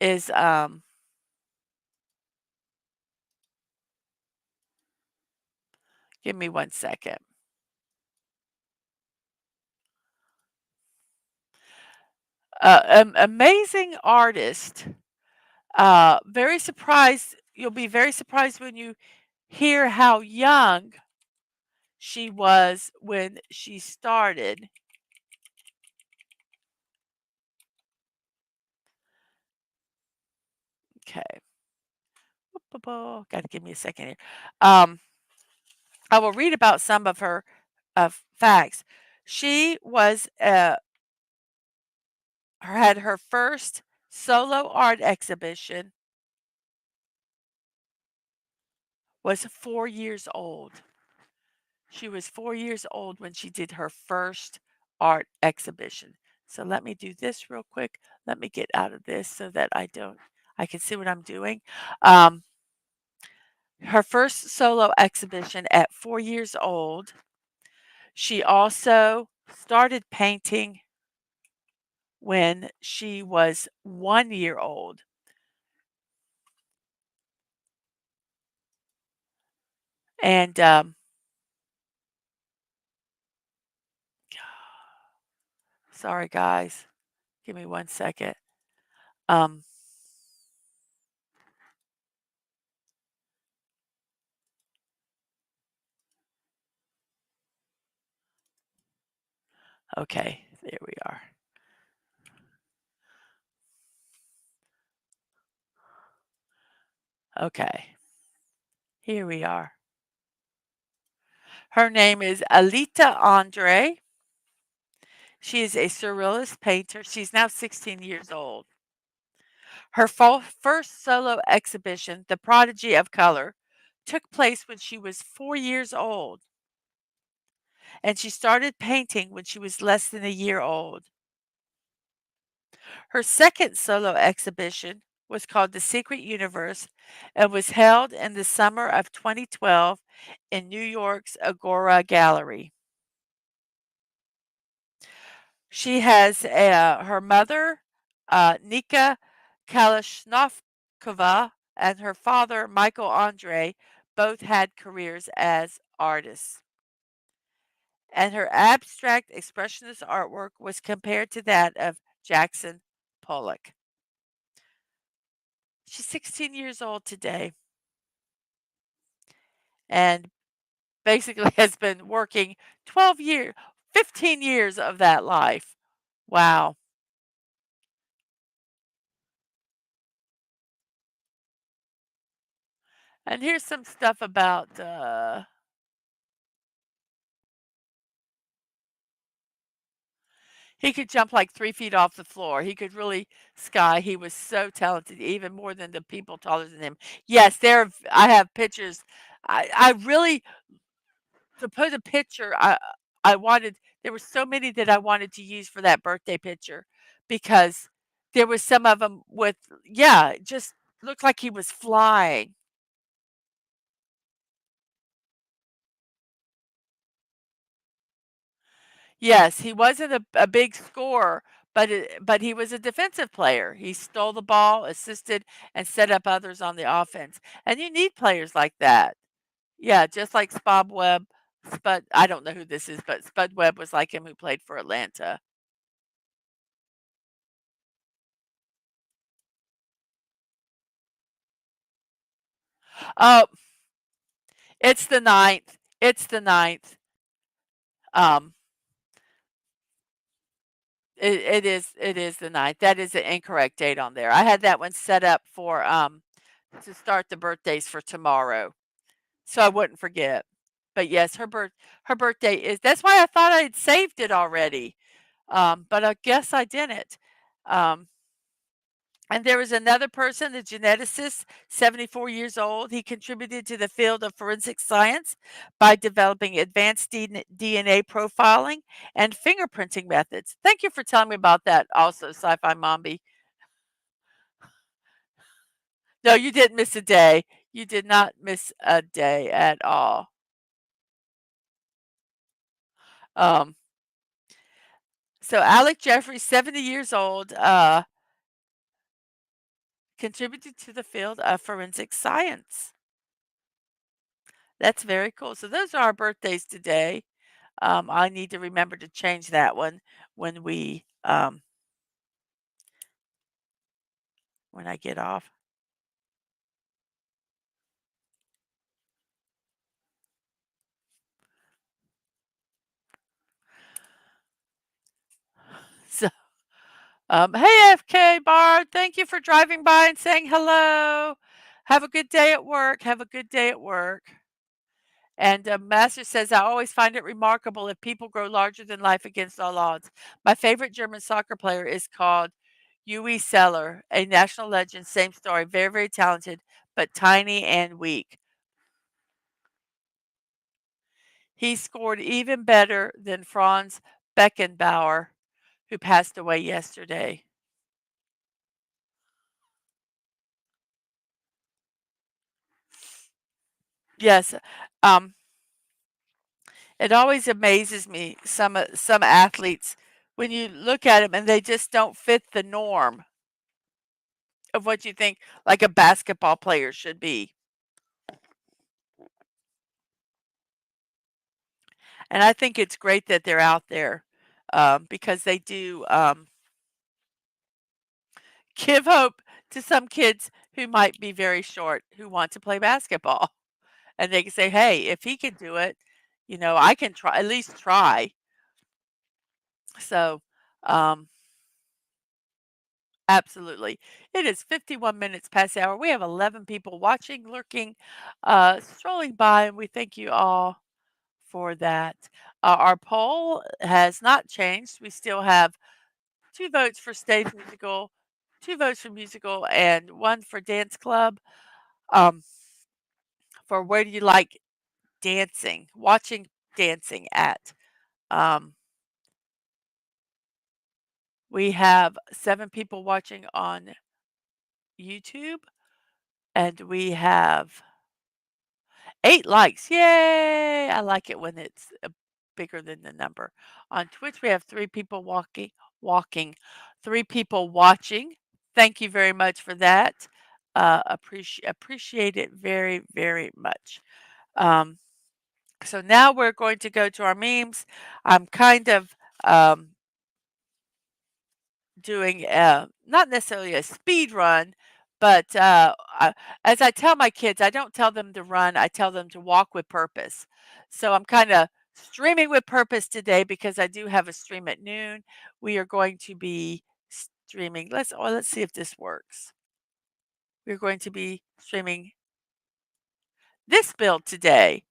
is, give me 1 second. Amazing artist. Very surprised. You'll be very surprised when you hear how young she was when she started. Okay. Gotta give me a second here. Um, I will read about some of her facts. She was had her first solo art exhibition was 4 years old. She was 4 years old when she did her first art exhibition. So let me do this real quick. Let me get out of this so that I can see what I'm doing. Um, her first solo exhibition at 4 years old. She also started painting when she was 1 year old. And sorry, guys. Give me 1 second. Um, okay, there we are. Okay, here we are. Her name is Alita Andre. She is a surrealist painter. She's now 16 years old. Her first solo exhibition, The Prodigy of Color, took place when she was 4 years old, and she started painting when she was less than a year old. Her second solo exhibition was called The Secret Universe and was held in the summer of 2012 in New York's Agora Gallery. She has her mother, Nika Kalashnikova, and her father, Michael Andre, both had careers as artists. And her abstract expressionist artwork was compared to that of Jackson Pollock. She's 16 years old today and basically has been working 12 years, 15 years of that life. Wow. And here's some stuff about he could jump like 3 feet off the floor. He could really sky. He was so talented, even more than the people taller than him. Yes, I have pictures. I really to put a picture, I wanted there were so many that I wanted to use for that birthday picture because there was some of them with yeah, it just looked like he was flying. Yes, he wasn't a big scorer, but he was a defensive player. He stole the ball, assisted, and set up others on the offense, and you need players like that. Yeah, just like Spud Webb. Spud I don't know who this is, but Spud Webb was like him who played for Atlanta. Oh, it's the ninth. It's the ninth. Um, it is the ninth. That is an incorrect date on there. I had that one set up for to start the birthdays for tomorrow, so I wouldn't forget. But yes, her birthday is that's why I thought I had saved it already. But I guess I didn't. Um, and there was another person, a geneticist, 74 years old. He contributed to the field of forensic science by developing advanced DNA profiling and fingerprinting methods. Thank you for telling me about that also, Sci-Fi Mombi. No, you didn't miss a day. You did not miss a day at all. Um, so Alec Jeffrey, 70 years old, contributed to the field of forensic science. That's very cool. So those are our birthdays today. I need to remember to change that one when we when I get off. Hey, FK Bard, thank you for driving by and saying hello. Have a good day at work. Have a good day at work. And Master says, I always find it remarkable if people grow larger than life against all odds. My favorite German soccer player is called Uwe Seller, a national legend. Same story. Very, very talented, but tiny and weak. He scored even better than Franz Beckenbauer, who passed away yesterday. Yes. Um, it always amazes me, some athletes, when you look at them and they just don't fit the norm of what you think, like, a basketball player should be. And I think it's great that they're out there, because they do, give hope to some kids who might be very short, who want to play basketball. And they can say, "Hey, if he can do it, I can try, at least try." So, um, absolutely. It is 51 minutes past the hour. We have 11 people watching, lurking, strolling by, and we thank you all for that. Our poll has not changed. We still have 2 votes for stage musical, 2 votes for musical, and 1 for dance club. Um, for where do you like watching dancing at? Um, we have 7 people watching on YouTube, and we have 8 likes. Yay! I like it when it's bigger than the number. On Twitch, we have 3 people walking, 3 people watching. Thank you very much for that. Appreciate it very, very much. Um, so now we're going to go to our memes. I'm kind of doing not necessarily a speed run, but as I tell my kids, I don't tell them to run, I tell them to walk with purpose. So I'm kind of streaming with purpose today because I do have a stream at noon. We are going to be streaming. Let's see if this works. We're going to be streaming this build today,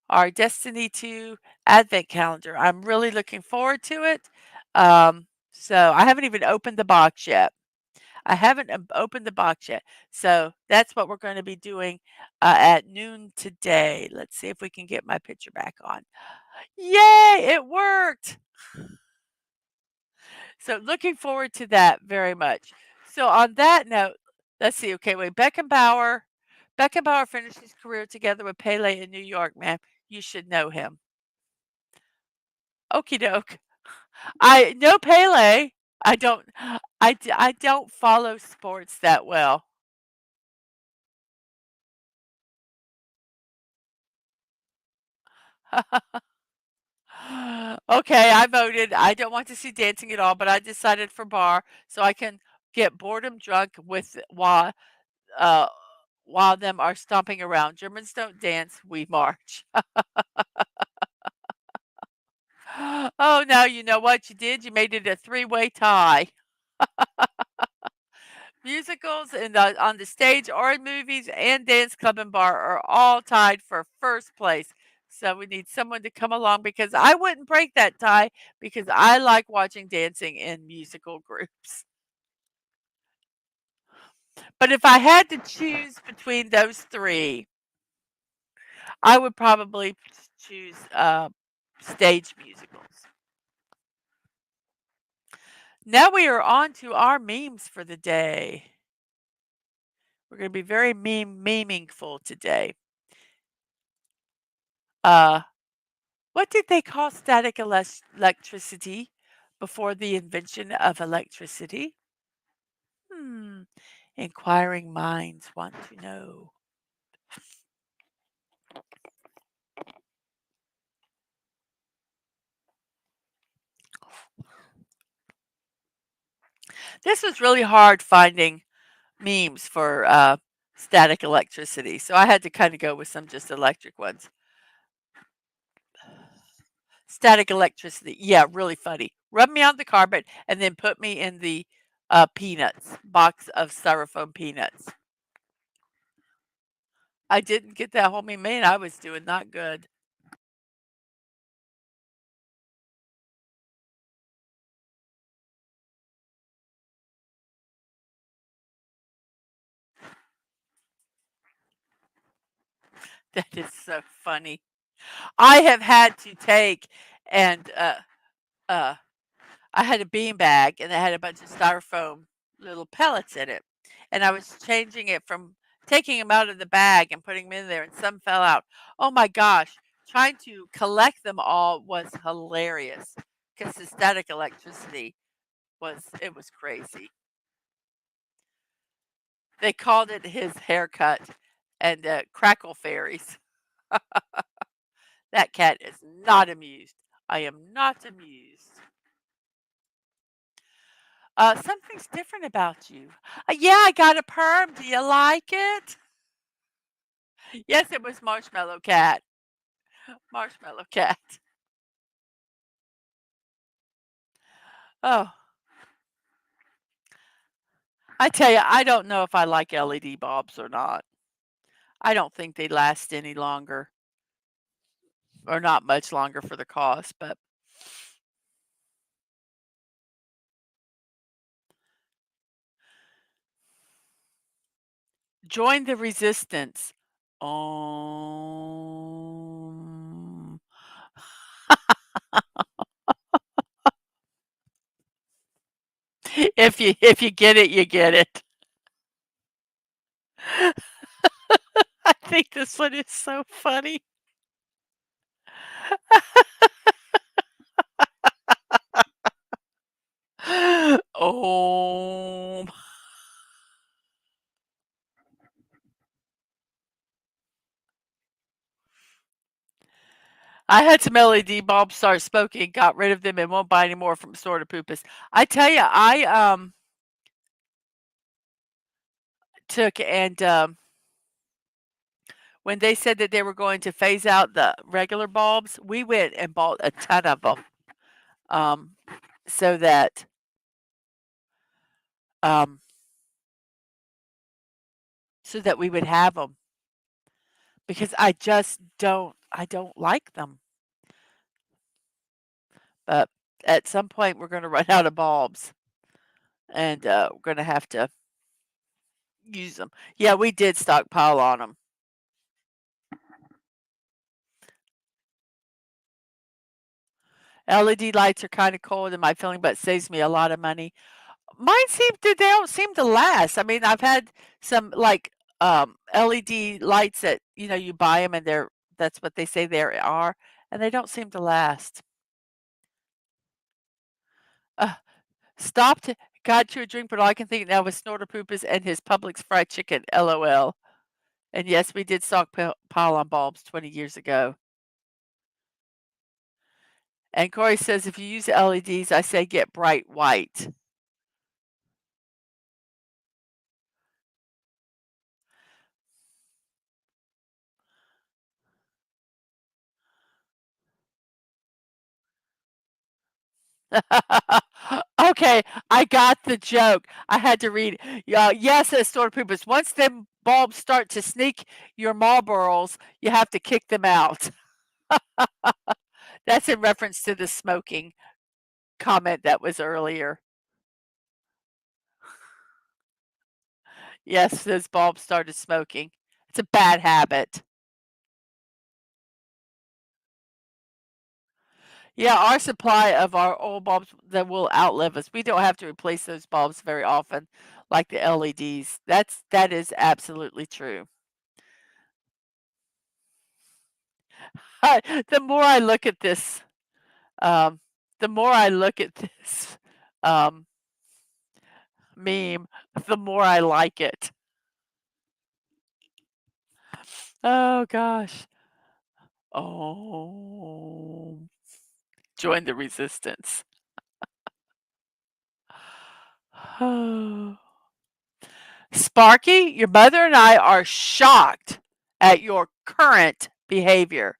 our Destiny 2 Advent calendar. I'm really looking forward to it. So I haven't even opened the box yet. I haven't opened the box yet. So that's what we're going to be doing at noon today. Let's see if we can get my picture back on. Yay, it worked. So looking forward to that very much. So on that note, let's see. Okay, wait. Beckenbauer finished his career together with Pele in New York, man. You should know him. Okie doke. I know Pele. I don't I don't follow sports that well. Okay, I voted. I don't want to see dancing at all, but I decided for bar so I can get boredom drunk with uh while them are stomping around. Germans don't dance, we march. Oh, now you know what you did. You made it a three-way tie. Musicals on the stage or in movies and dance club and bar are all tied for first place. So we need someone to come along because I wouldn't break that tie because I like watching dancing in musical groups. But if I had to choose between those 3, I would probably choose stage musicals. Now we are on to our memes for the day. We're going to be very meaningful today. Uh, what did they call static electricity before the invention of electricity? Hmm. Inquiring minds want to know. This was really hard finding memes for static electricity, so I had to kind of go with some just electric ones. Static electricity. Yeah, really funny. rub me on the carpet, and then put me in the, peanuts, box of styrofoam peanuts. I didn't get that home, man, I was doing not good. That is so funny. I have had to take and, uh I had a bean bag and it had a bunch of styrofoam little pellets in it. And I was changing it from taking them out of the bag and putting them in there, and some fell out. Oh my gosh. Trying to collect them all was hilarious because the static electricity it was crazy. They called it his haircut and crackle fairies. That cat is not amused. I am not amused. Something's different about you. Yeah, I got a perm. Do you like it? Yes, it was Marshmallow Cat. Marshmallow Cat. Oh, I tell you, I don't know if I like LED bulbs or not. I don't think they last any longer or not much longer for the cost, but join the resistance. Um, if you get it, you get it. I think this one is so funny. Oh, I had some LED bulbs start smoking, got rid of them, and won't buy any more from Store to Poopas. I tell you, I took and when they said that they were going to phase out the regular bulbs, we went and bought a ton of them, um, so that um, so that we would have them because I don't like them. But at some point, we're going to run out of bulbs, and we're going to have to use them. Yeah, we did stockpile on them. LED lights are kind of cold in my feeling, but saves me a lot of money. Mine seem to they don't seem to last. I mean, I've had some like LED lights that you buy them and that's what they say they are, and they don't seem to last. Uh, stopped, got you a drink, but all I can think now was Snorter Poopas and his Publix fried chicken. LOL. And yes, we did stockpile on bulbs 20 years ago. And Corey says if you use LEDs, I say get bright white. Okay, I got the joke. I had to read. Yes, at Store Purpose. Once them bulbs start to sneak your Marlboros, you have to kick them out. That's in reference to the smoking comment that was earlier. Yes, those bulbs started smoking. It's a bad habit. Yeah, our supply of our old bulbs that will outlive us. We don't have to replace those bulbs very often like the LEDs. That is absolutely true. The more I look at this, um, the more I look at this um, meme, the more I like it. Oh gosh. Oh, join the resistance. Sparky, your mother and I are shocked at your current behavior.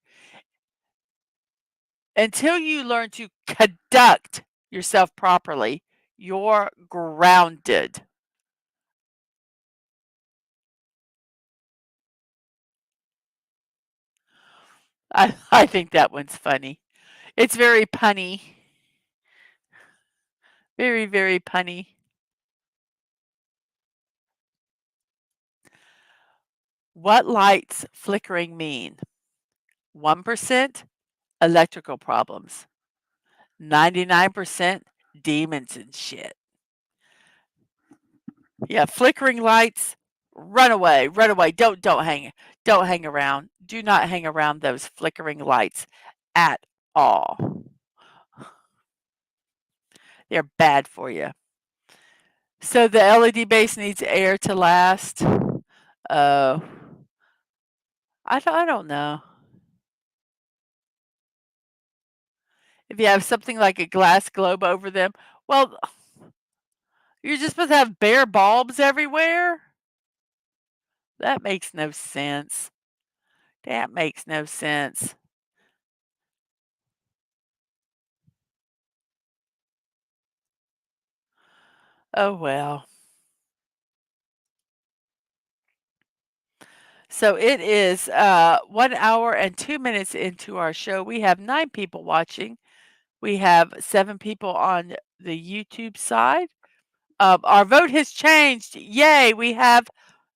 Until you learn to conduct yourself properly, you're grounded. I think that one's funny. It's very punny. Very, very punny. What lights flickering mean? 1% electrical problems. 99% demons and shit. Yeah, flickering lights, run away, run away. Don't hang around. Do not hang around those flickering lights at all. They're bad for you. So the LED base needs air to last. Uh, I don't know. If you have something like a glass globe over them, well, you're just supposed to have bare bulbs everywhere? That makes no sense. That makes no sense. Oh, well. So it is 1 hour and 2 minutes into our show. We have 9 people watching. We have 7 people on the YouTube side. Our vote has changed. Yay! We have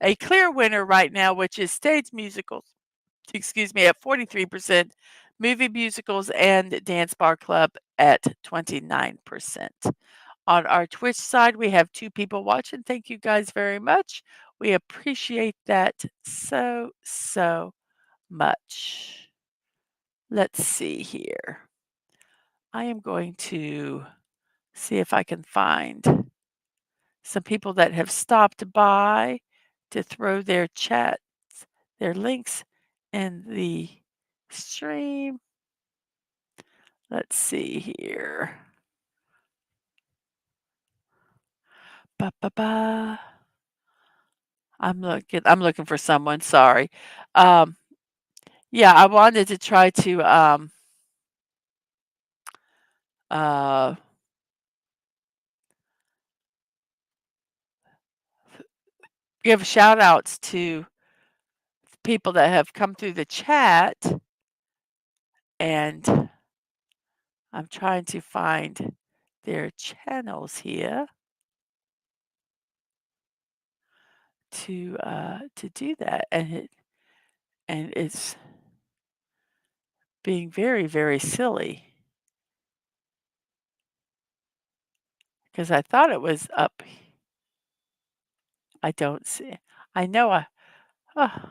a clear winner right now, which is stage musicals. Excuse me, at 43%, movie musicals and dance bar club at 29%. On our Twitch side, we have 2 people watching. Thank you guys very much. We appreciate that so, so much. Let's see here. I am going to see if I can find some people that have stopped by to throw their chats, their links in the stream. Let's see here. Ba ba ba. I'm looking for someone, sorry. Um, yeah, I wanted to try to uh give shout outs to people that have come through the chat, and I'm trying to find their channels here to do that, and it's being very, very silly because I thought it was up. I don't see. I know oh,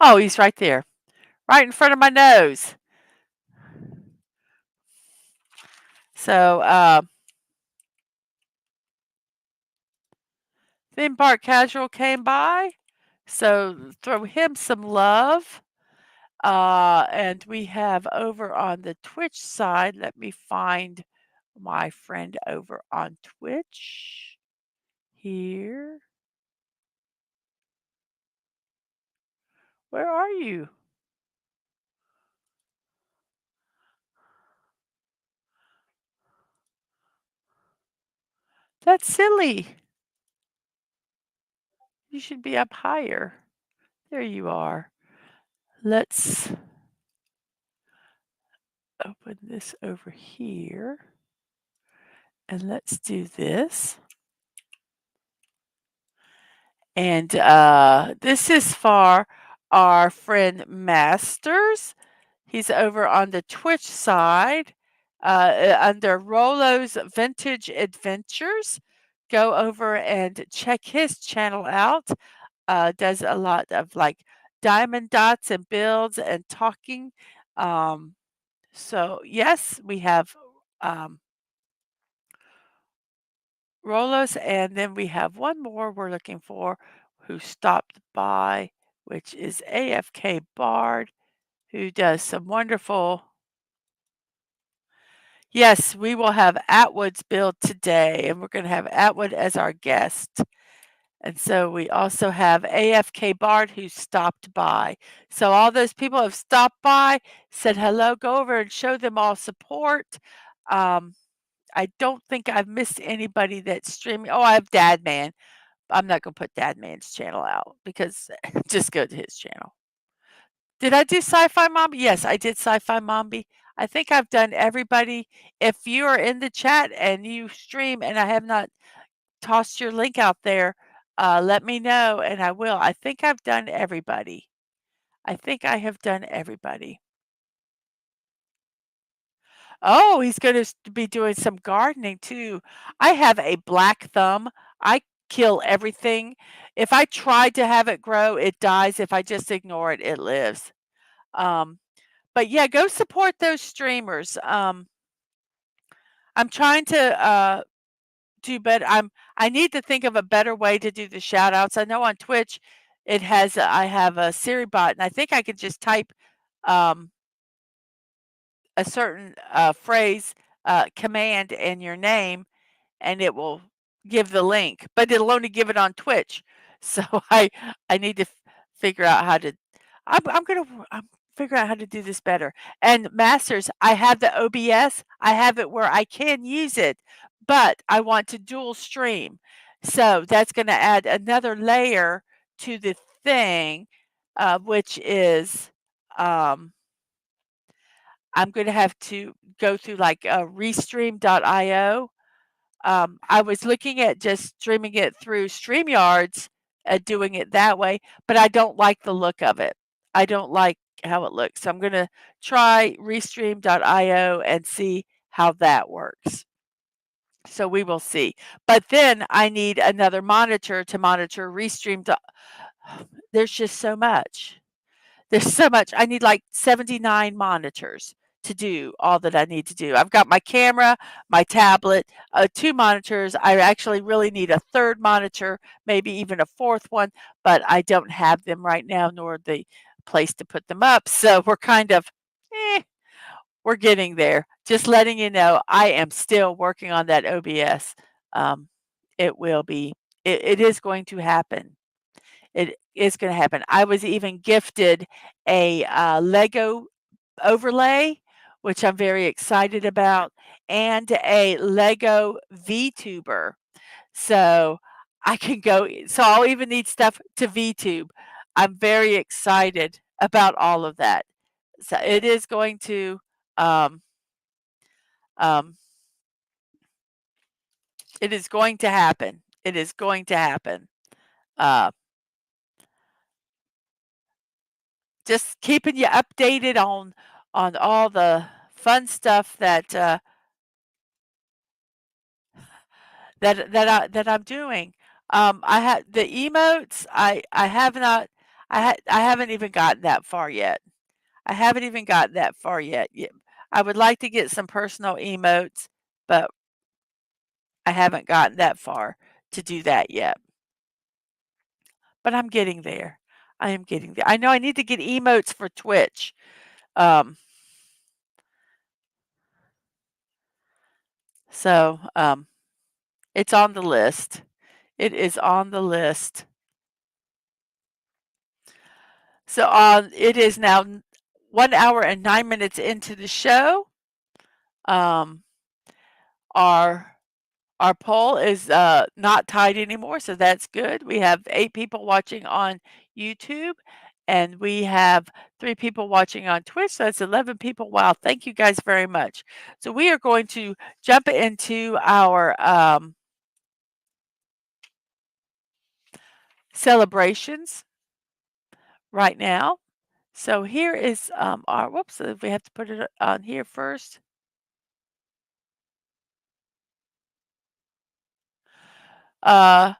oh, he's right there, right in front of my nose. So, Theme Park Casual came by, so throw him some love. And we have over on the Twitch side, let me find my friend over on Twitch here. Where are you? That's silly. You should be up higher. There you are. Let's open this over here. And let's do this. And this is for our friend Masters. He's over on the Twitch side under Rolo's Vintage Adventures. Go over and check his channel out. Does a lot of like diamond dots and builds and talking. So, yes, we have Rolos, and then we have one more we're looking for who stopped by, which is AFK Bard, who does some wonderful. Yes, we will have Atwood's build today, and we're going to have Atwood as our guest. And so we also have AFK Bard who stopped by. So all those people have stopped by, said hello, go over and show them all support. Um, I don't think I've missed anybody that's streaming. Oh, I have Dadman. I'm not gonna put Dadman's channel out because just go to his channel. Did I do Sci-Fi Mommy? Yes, I did Sci-Fi Mommy. I think I've done everybody. If you are in the chat and you stream and I have not tossed your link out there, let me know and I will. I think I've done everybody. I think I have done everybody. Oh, he's gonna be doing some gardening too. I have a black thumb. I kill everything. If I try to have it grow, it dies. If I just ignore it, it lives. Um, but yeah, go support those streamers. I'm trying to do better. I need to think of a better way to do the shout outs. I know on Twitch it has I have a Siri bot and I think I could just type um, a certain phrase command in your name and it will give the link, but it'll only give it on Twitch. So I need to figure out how to. I'm gonna figure out how to do this better. And Masters, I have the OBS. I have it where I can use it, but I want to dual stream. So that's going to add another layer to the thing, which is I'm going to have to go through like restream.io. I was looking at just streaming it through StreamYards, doing it that way, but I don't like the look of it. I don't like how it looks. So I'm going to try restream.io and see how that works. So we will see. But then I need another monitor to monitor Restream. There's just so much. There's so much. I need like 79 monitors to do all that I need to do. I've got my camera, my tablet, 2 monitors. I actually really need a 3rd monitor, maybe even a 4th one, but I don't have them right now, nor the place to put them up. So we're kind of, we're getting there. Just letting you know, I am still working on that OBS. It will be, it is going to happen. It is gonna happen. I was even gifted a, Lego overlay, which I'm very excited about, and a Lego VTuber. So I can go so I'll even need stuff to VTube. I'm very excited about all of that. So it is going to, um, um it is going to happen. It is going to happen. Uh just keeping you updated on all the fun stuff that I'm doing. I had the emotes. I have not. I haven't even gotten that far yet. I haven't even gotten that far yet. I would like to get some personal emotes, but I haven't gotten that far to do that yet. But I'm getting there. I am getting there. I know I need to get emotes for Twitch. Um, so it's on the list. It is on the list. So it is now 1 hour and 9 minutes into the show. Um, our our poll is not tied anymore, so that's good. We have 8 people watching on YouTube, and we have 3 people watching on Twitch. So that's 11 people. Wow, thank you guys very much. So we are going to jump into our celebrations right now. So here is our whoops. We have to put it on here first. Uh,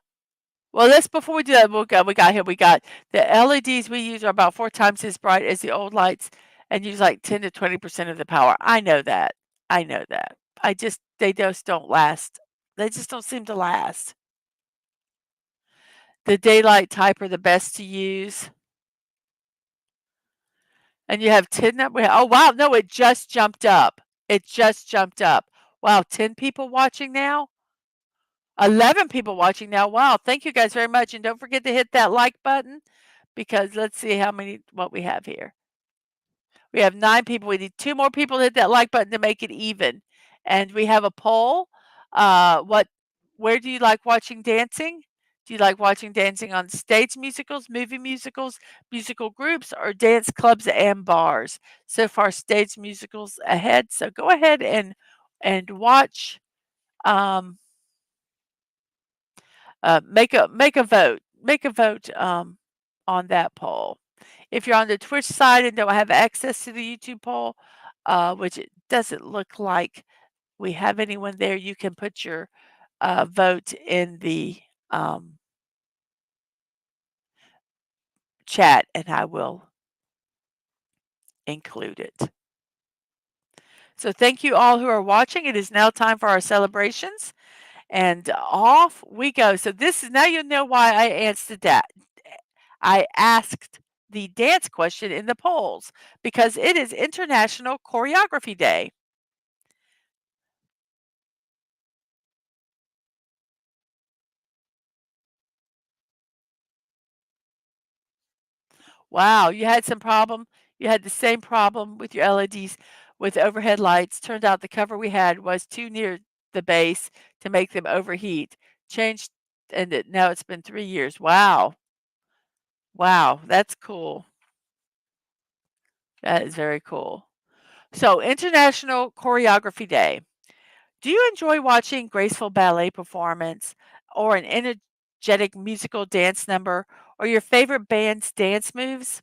well, let's before we do that, we got the LEDs we use are about 4 times as bright as the old lights and use like 10 to 20% of the power. I know that. I know that. They just don't last. They just don't seem to last. The daylight type are the best to use. And you have 10 oh wow, no, it just jumped up. It just jumped up. Wow, 10 people watching now? 11 people watching now. Wow, thank you guys very much. And don't forget to hit that like button because let's see what we have here. We have 9 people. We need 2 more people to hit that like button to make it even. And we have a poll. What where do you like watching dancing? Do you like watching dancing on stage musicals, movie musicals, musical groups, or dance clubs and bars? So far, stage musicals ahead. So go ahead and watch. Um, make a vote. Make a vote on that poll. If you're on the Twitch side and don't have access to the YouTube poll, which it doesn't look like we have anyone there, you can put your vote in the um, chat and I will include it. So thank you all who are watching. It is now time for our celebrations and off we go. So this is now you'll know why I answered that. I asked the dance question in the polls because it is International Choreography Day. Wow, you had some problem. You had the same problem with your LEDs with overhead lights. Turned out the cover we had was too near the base to make them overheat. Changed, and now it's been 3 years. Wow. Wow, that's cool. That is very cool. So, International Choreography Day. Do you enjoy watching graceful ballet performance or an energetic musical dance number or your favorite band's dance moves?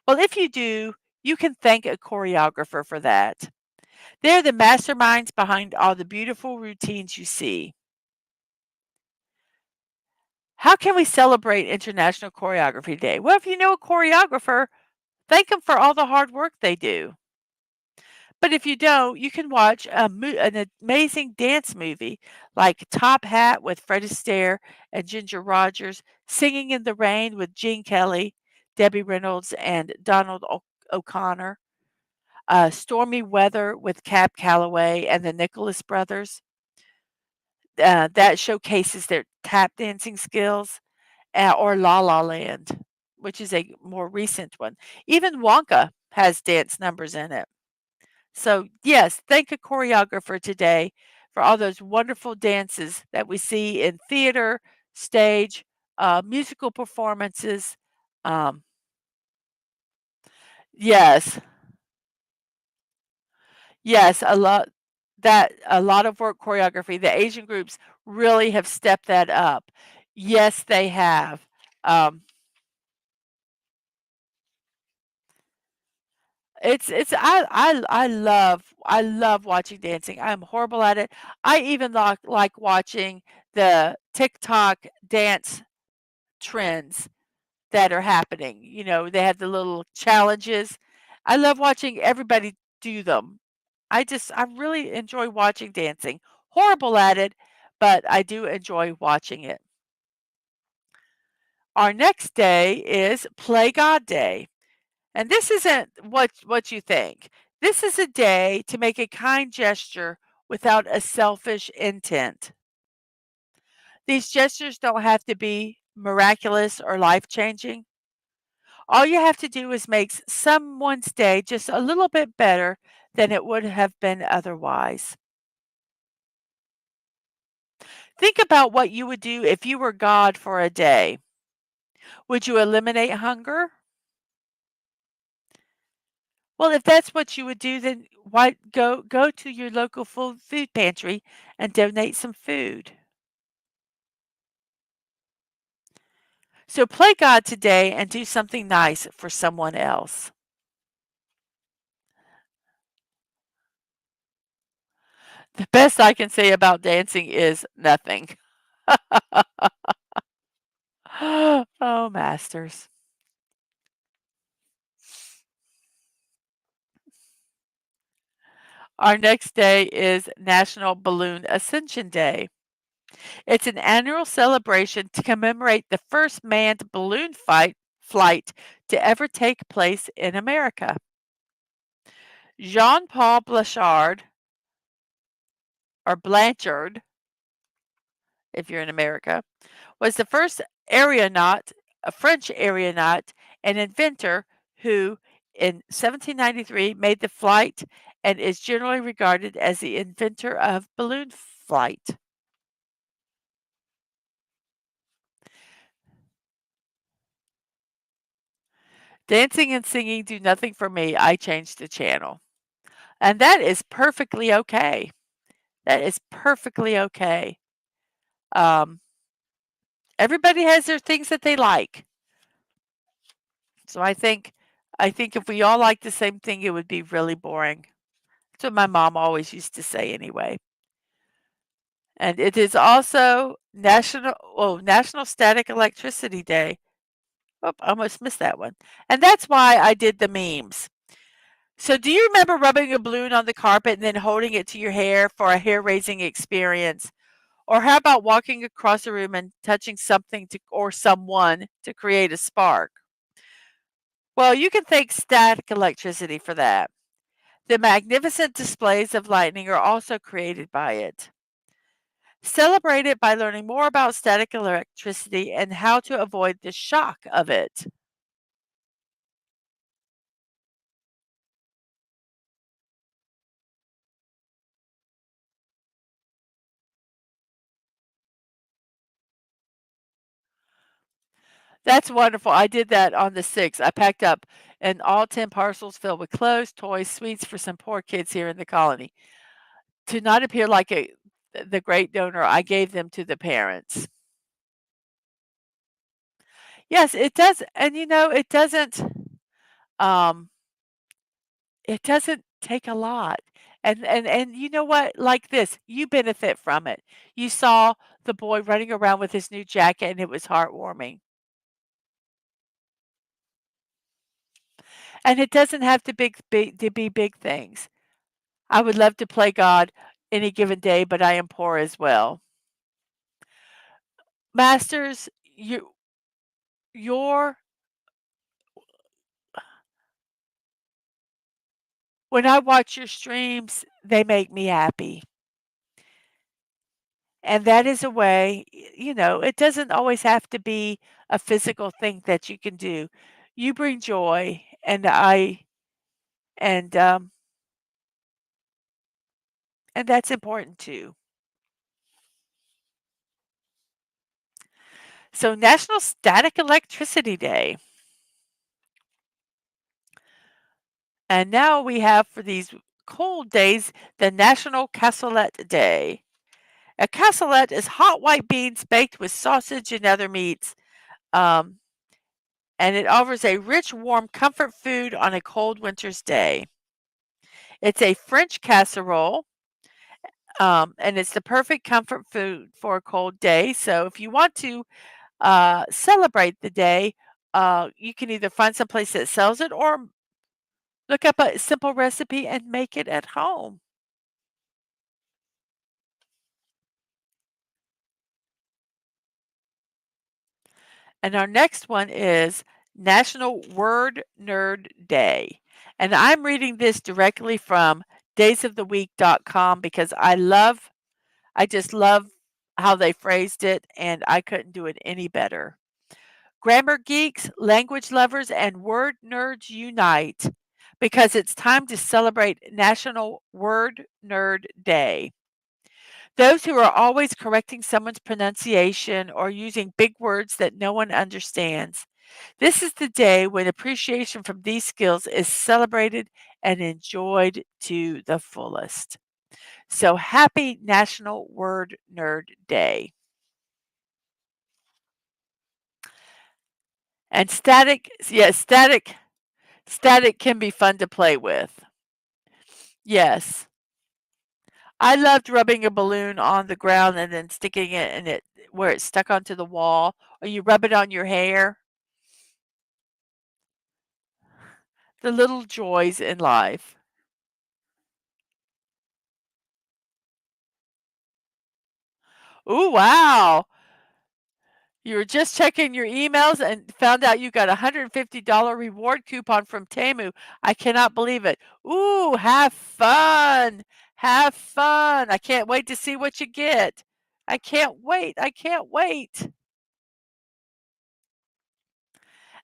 Well, if you do, you can thank a choreographer for that. They're the masterminds behind all the beautiful routines you see. How can we celebrate International Choreography Day? Well, if you know a choreographer, thank them for all the hard work they do. But if you don't, you can watch an amazing dance movie like Top Hat with Fred Astaire and Ginger Rogers, Singing in the Rain with Gene Kelly, Debbie Reynolds, and Donald O'Connor, Stormy Weather with Cab Calloway and the Nicholas Brothers. That showcases their tap dancing skills, or La La Land, which is a more recent one. Even Wonka has dance numbers in it. So, yes, thank a choreographer today for all those wonderful dances that we see in theater, stage, musical performances. Um, yes, yes, a lot of work choreography. The Asian groups really have stepped that up. Yes, they have. Um, it's I love watching dancing. I'm horrible at it. I even like watching the TikTok dance trends that are happening. You know, they have the little challenges. I love watching everybody do them. I really enjoy watching dancing. Horrible at it, but I do enjoy watching it. Our next day is Play God Day. And this isn't what you think. This is a day to make a kind gesture without a selfish intent. These gestures don't have to be miraculous or life-changing. All you have to do is make someone's day just a little bit better than it would have been otherwise. Think about what you would do if you were God for a day. Would you eliminate hunger? Well, if that's what you would do, then why go to your local food pantry and donate some food. So play God today and do something nice for someone else. The best I can say about dancing is nothing. Oh, masters. Our next day is National Balloon Ascension Day. It's an annual celebration to commemorate the first manned flight to ever take place in America. Jean-Paul Blanchard, or Blanchard, if you're in America, was the first aeronaut, a French aeronaut and inventor who, in 1793, made the flight and is generally regarded as the inventor of balloon flight. Dancing and singing do nothing for me. I changed the channel. And that is perfectly okay. That is perfectly okay. Um, Everybody has their things that they like. So I think if we all liked the same thing, it would be really boring. That's what my mom always used to say anyway. And it is also National Static Electricity Day. Oh, I almost missed that one. And that's why I did the memes. So do you remember rubbing a balloon on the carpet and then holding it to your hair for a hair-raising experience? Or how about walking across a room and touching something or someone to create a spark? Well, you can thank static electricity for that. The magnificent displays of lightning are also created by it. Celebrate it by learning more about static electricity and how to avoid the shock of it. That's wonderful. I did that on the 6th. I packed up and all 10 parcels filled with clothes, toys, sweets for some poor kids here in the colony. To not appear like the great donor, I gave them to the parents. Yes, it does, and um, it doesn't take a lot. And you know what? Like this, you benefit from it. You saw the boy running around with his new jacket, and it was heartwarming. And it doesn't have to be big things. I would love to play God any given day, but I am poor as well. Masters, your when I watch your streams, they make me happy. And that is a way, it doesn't always have to be a physical thing that you can do. You bring joy, and and that's important too. So National Static Electricity Day. And now we have for these cold days the National Cassoulet Day. A cassoulet is hot white beans baked with sausage and other meats, um, and it offers a rich, warm comfort food on a cold winter's day. It's a French casserole, and it's the perfect comfort food for a cold day. So if you want to celebrate the day, you can either find some place that sells it or look up a simple recipe and make it at home. And our next one is National Word Nerd Day. And I'm reading this directly from daysoftheweek.com because I just love how they phrased it and I couldn't do it any better. Grammar geeks, language lovers, and word nerds unite because it's time to celebrate National Word Nerd Day. Those who are always correcting someone's pronunciation or using big words that no one understands. This is the day when appreciation from these skills is celebrated and enjoyed to the fullest. So happy National Word Nerd Day. And static can be fun to play with. Yes. I loved rubbing a balloon on the ground and then sticking it in it where it's stuck onto the wall, or you rub it on your hair. The little joys in life. Ooh, wow. You were just checking your emails and found out you got a $150 reward coupon from Temu. I cannot believe it. Ooh, have fun. Have fun. I can't wait to see what you get. I can't wait. I can't wait.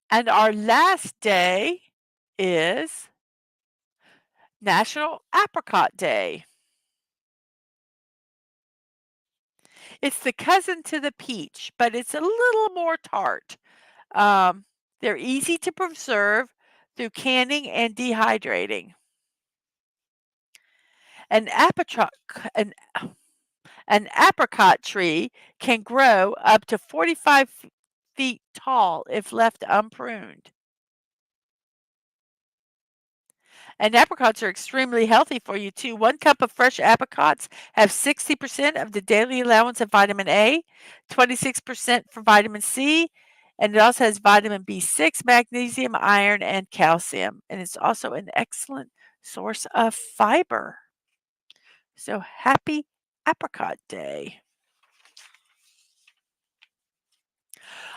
And our last day is National Apricot Day. It's the cousin to the peach, but it's a little more tart. Um, they're easy to preserve through canning and dehydrating. An apricot an an apricot tree can grow up to 45 feet tall if left unpruned. And apricots are extremely healthy for you too. 1 cup of fresh apricots have 60% of the daily allowance of vitamin A, 26% for vitamin C, and it also has vitamin B6, magnesium, iron, and calcium. And it's also an excellent source of fiber. So happy Apricot Day.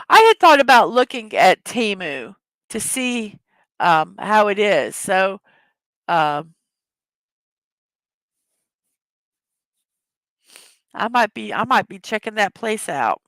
I had thought about looking at Temu to see how it is. So um, I might be checking that place out.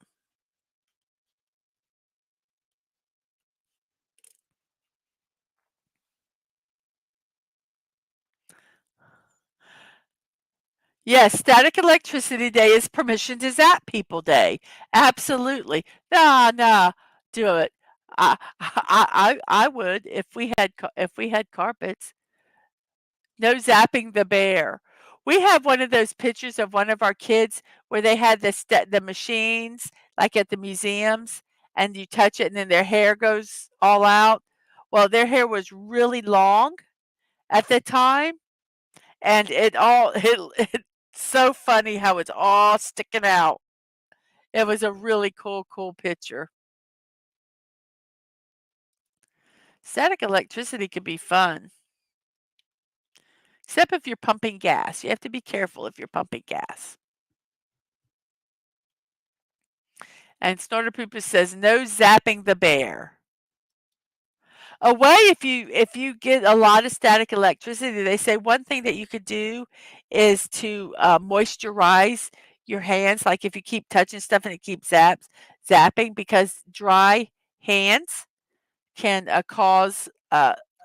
Yes, Static Electricity Day is Permission to Zap People Day. Absolutely. Nah, nah, do it. I would if we had carpets. No zapping the bear. We have one of those pictures of one of our kids where they had the machines like at the museums, and you touch it and then their hair goes all out. Well, their hair was really long at the time, and it's so funny how it's all sticking out. It was a really cool picture. Static electricity can be fun, except if you're pumping gas. You have to be careful if you're pumping gas. And Snorter Pooper says, "No zapping the bear." A way if you get a lot of static electricity, they say one thing that you could do is to moisturize your hands. Like if you keep touching stuff and it keeps zapping, because dry hands can cause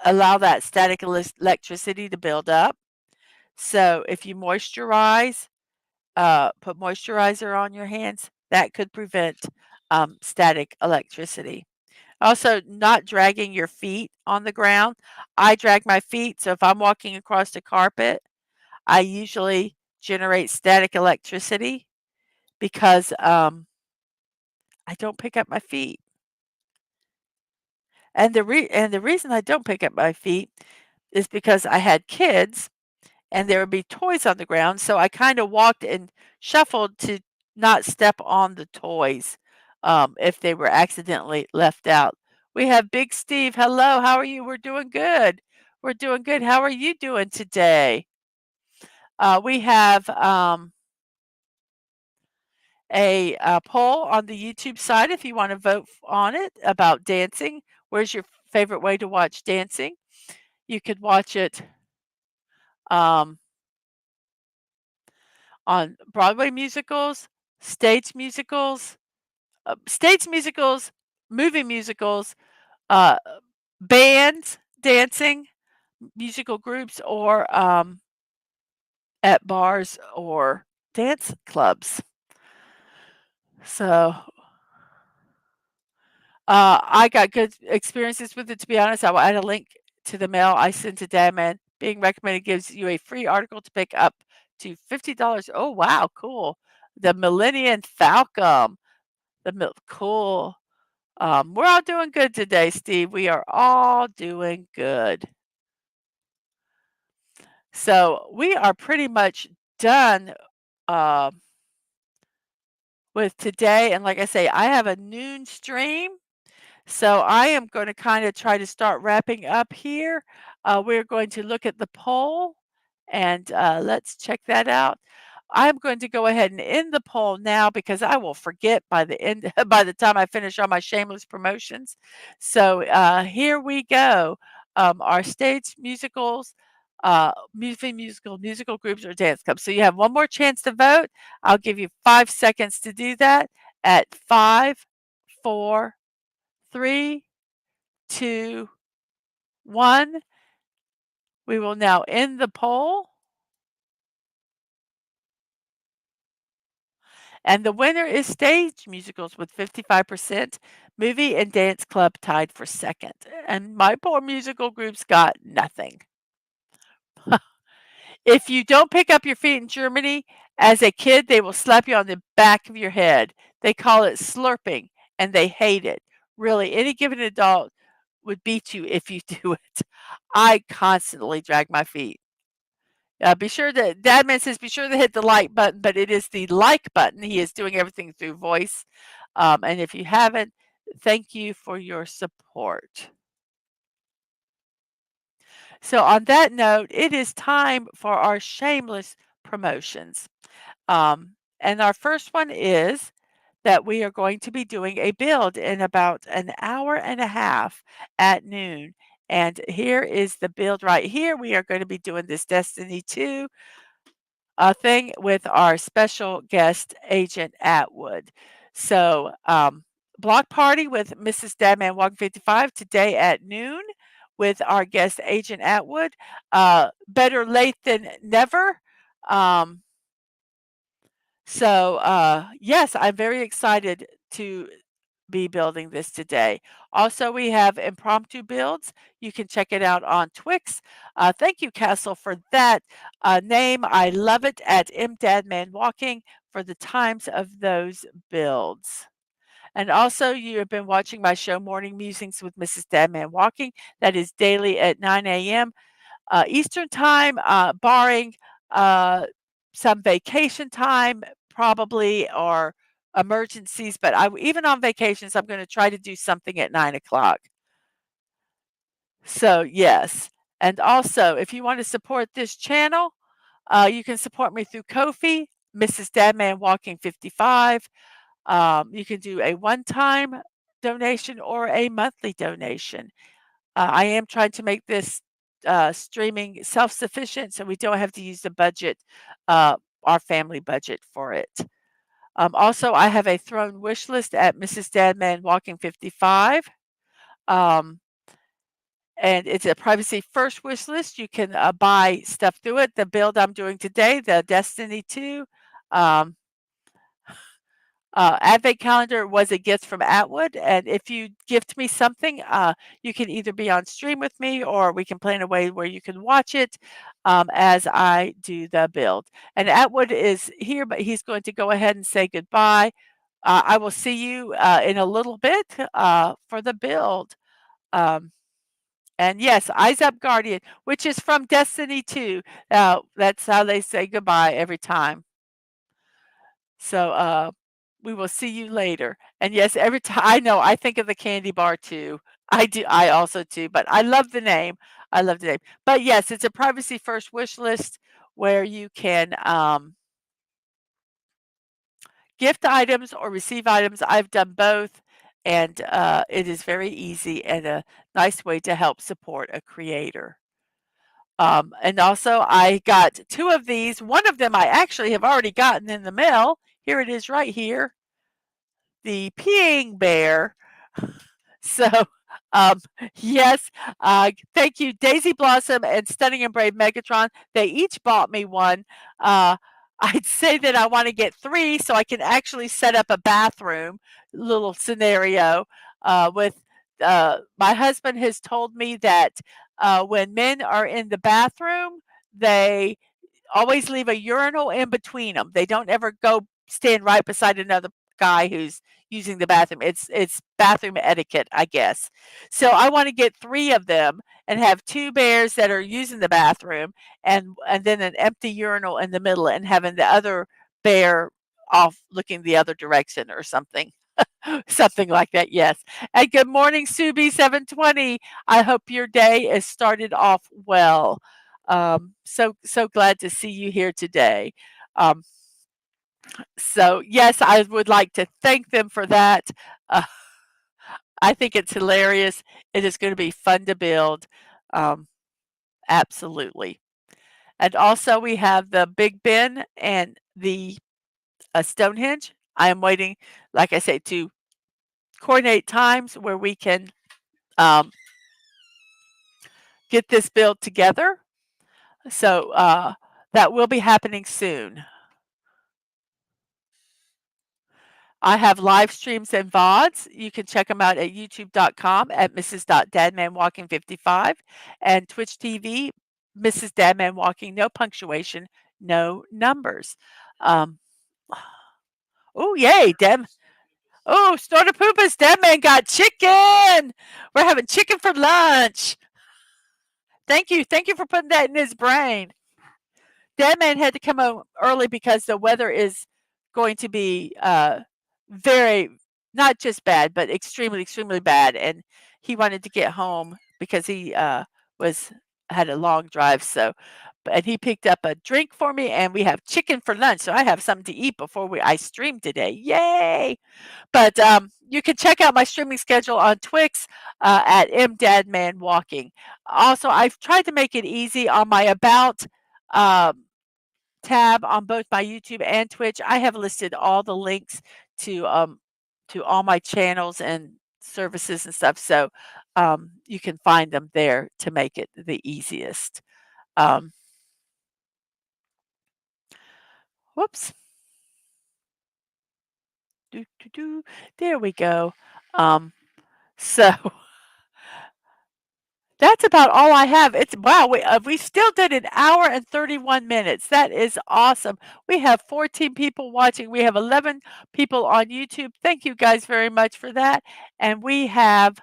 allow that static electricity to build up. So if you moisturize, put moisturizer on your hands, that could prevent static electricity. Also, not dragging your feet on the ground. I drag my feet, so if I'm walking across the carpet, I usually generate static electricity because I don't pick up my feet. And the reason I don't pick up my feet is because I had kids and there would be toys on the ground, so I kinda walked and shuffled to not step on the toys, if they were accidentally left out. We have Big Steve. Hello, how are you? We're doing good. We're doing good. How are you doing today? We have, a poll on the YouTube side if you wanna vote on it about dancing. Where's your favorite way to watch dancing? You could watch it, um on Broadway musicals, stage musicals, stage musicals, movie musicals, uh, bands, dancing, musical groups, or at bars or dance clubs. So I got good experiences with it, to be honest. I will add a link to the mail I sent to Dadman. Being recommended gives you a free article to pick up to $50. Oh, wow, cool. The Millennium Falcon. Cool. We're all doing good today, Steve. We are all doing good. So we are pretty much done uh, with today. And like I say, I have a noon stream. So I am going to kind of try to start wrapping up here. We're going to look at the poll and let's check that out. I'm going to go ahead and end the poll now because I will forget by the end by the time I finish all my shameless promotions. So here we go. Our stage musicals, musical groups or dance clubs. So you have one more chance to vote. I'll give you 5 seconds to do that at 5, 4, 3, 2, 1. We will now end the poll. And the winner is stage musicals with 55%, movie and dance club tied for second. And my poor musical groups got nothing. If you don't pick up your feet in Germany, as a kid, they will slap you on the back of your head. They call it slurping, and they hate it. Really, any given adult would beat you if you do it. I constantly drag my feet. Be sure that Dadman says be sure to hit the like button, but it is the like button. He is doing everything through voice. And if you haven't, thank you for your support. So, on that note, it is time for our shameless promotions. And our first one is that we are going to be doing a build in about an hour and a half at noon. And here is the build right here. We are going to be doing this Destiny 2 thing with our special guest, Agent Atwood. So, block party with Mrs.DadmanWalking55 today at noon with our guest, Agent Atwood. Better late than never. Um, yes, I'm very excited to be building this today. Also, we have impromptu builds. You can check it out on Twix. Thank you, Castle, for that name. I love it at MDadmanWalking for the times of those builds. And also, you have been watching my show, Morning Musings with Mrs. Dadman Walking. That is daily at 9 a.m. Eastern time, barring some vacation time, probably, or emergencies. But even on vacations, I'm going to try to do something at 9 o'clock. So, yes. And also, if you want to support this channel, you can support me through Ko-fi, Mrs.DadmanWalking55. You can do a one-time donation or a monthly donation. I am trying to make this streaming self-sufficient so we don't have to use the budget, our family budget for it. Also, I have a throne wish list at Mrs.DadmanWalking55. And it's a privacy first wish list. You can buy stuff through it. The build I'm doing today, the Destiny 2, um, advent calendar was a gift from Atwood, and if you gift me something, you can either be on stream with me or we can plan a way where you can watch it as I do the build. And Atwood is here, but he's going to go ahead and say goodbye. I will see you in a little bit for the build. And yes, Eyes Up Guardian, which is from Destiny 2. That's how they say goodbye every time. So we will see you later. And yes, every time I know I think of the candy bar too. I do. I also too. But I love the name. I love the name. But yes, it's a privacy first wish list where you can gift items or receive items. I've done both, and it is very easy and a nice way to help support a creator. And also, I got two of these. One of them I actually have already gotten in the mail. Here it is right here. The peeing bear. So, um, yes, thank you, Daisy Blossom and Stunning and Brave Megatron. They each bought me one. I'd say that I want to get three so I can actually set up a bathroom little scenario with. My husband has told me that when men are in the bathroom, they always leave a urinal in between them. They don't ever go stand right beside another guy who's using the bathroom. It's bathroom etiquette, I guess. So I want to get three of them and have two bears that are using the bathroom and then an empty urinal in the middle and having the other bear off looking the other direction or something. Something like that, yes. And good morning, Subi720. I hope your day has started off well. So glad to see you here today. Um, so yes, I would like to thank them for that. Uh, I think it's hilarious. It is going to be fun to build. Um, absolutely. And also we have the Big Ben and the Stonehenge. I am waiting, like I say, to coordinate times where we can get this build together. So that will be happening soon. I have live streams and VODs. You can check them out at youtube.com at Mrs.DadmanWalking55 and Twitch TV, Mrs. Dadman Walking, no punctuation, no numbers. Um, oh, yay, Dad. Oh, Snorter Poopas, Dadman got chicken. We're having chicken for lunch. Thank you. Thank you for putting that in his brain. Dadman had to come home early because the weather is going to be very, not just bad, but extremely, extremely bad. And he wanted to get home because he was had a long drive. So, and he picked up a drink for me, and we have chicken for lunch. So I have something to eat before I stream today. Yay! But you can check out my streaming schedule on Twix at MDadmanWalking. Also, I've tried to make it easy on my About tab on both my YouTube and Twitch. I have listed all the links to all my channels and services and stuff, so you can find them there to make it the easiest. Whoops. Doo, doo, doo. There we go. So that's about all I have. It's wow, we still did an hour and 31 minutes. That is awesome. We have 14 people watching. We have 11 people on YouTube. Thank you guys very much for that. And we have,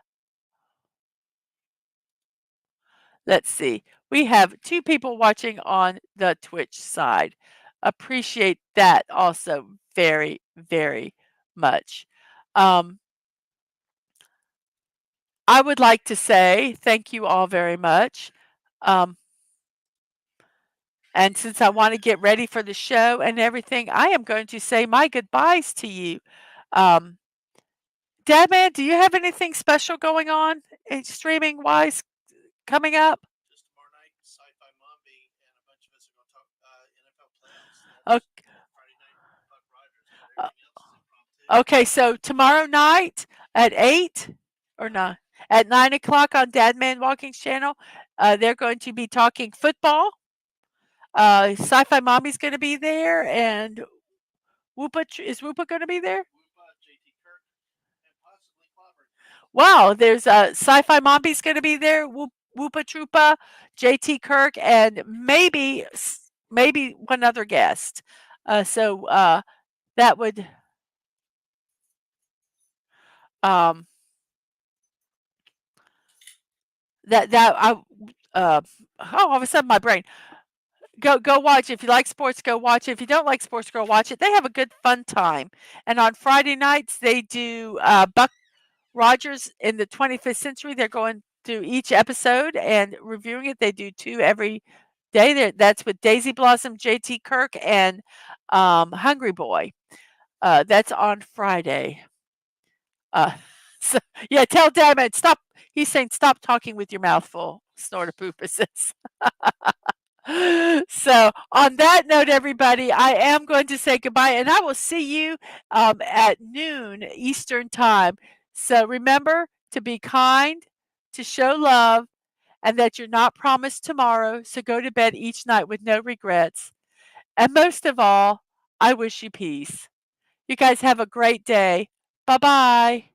let's see, we have 2 people watching on the Twitch side. Appreciate that also very, very much. I would like to say thank you all very much. And since I want to get ready for the show and everything, I am going to say my goodbyes to you. Um, Dadman, do you have anything special going on streaming wise coming up? Okay. Okay, so tomorrow night at 8 or 9, at 9 o'clock on Dadman Walking's channel, they're going to be talking football. Sci-Fi Mommy's going to be there, and is Whoopa going to be there? Wow, there's Sci-Fi Mommy's going to be there. Whoopa Troopa, JT Kirk, and maybe one other guest. So that would um, that I all of a sudden my brain go watch. If you like sports, go watch it. If you don't like sports, go watch it. They have a good fun time. And on Friday nights they do Buck Rogers in the 25th century. They're going through each episode and reviewing it. They do 2 every day. That's with Daisy Blossom, JT Kirk, and Hungry Boy. That's on Friday. So, yeah, tell Damon, stop. He's saying, stop talking with your mouth full, Snorter Poopuses. So, on that note, everybody, I am going to say goodbye, and I will see you at noon Eastern Time. So, remember to be kind, to show love, and that you're not promised tomorrow. So, go to bed each night with no regrets. And most of all, I wish you peace. You guys have a great day. Bye bye.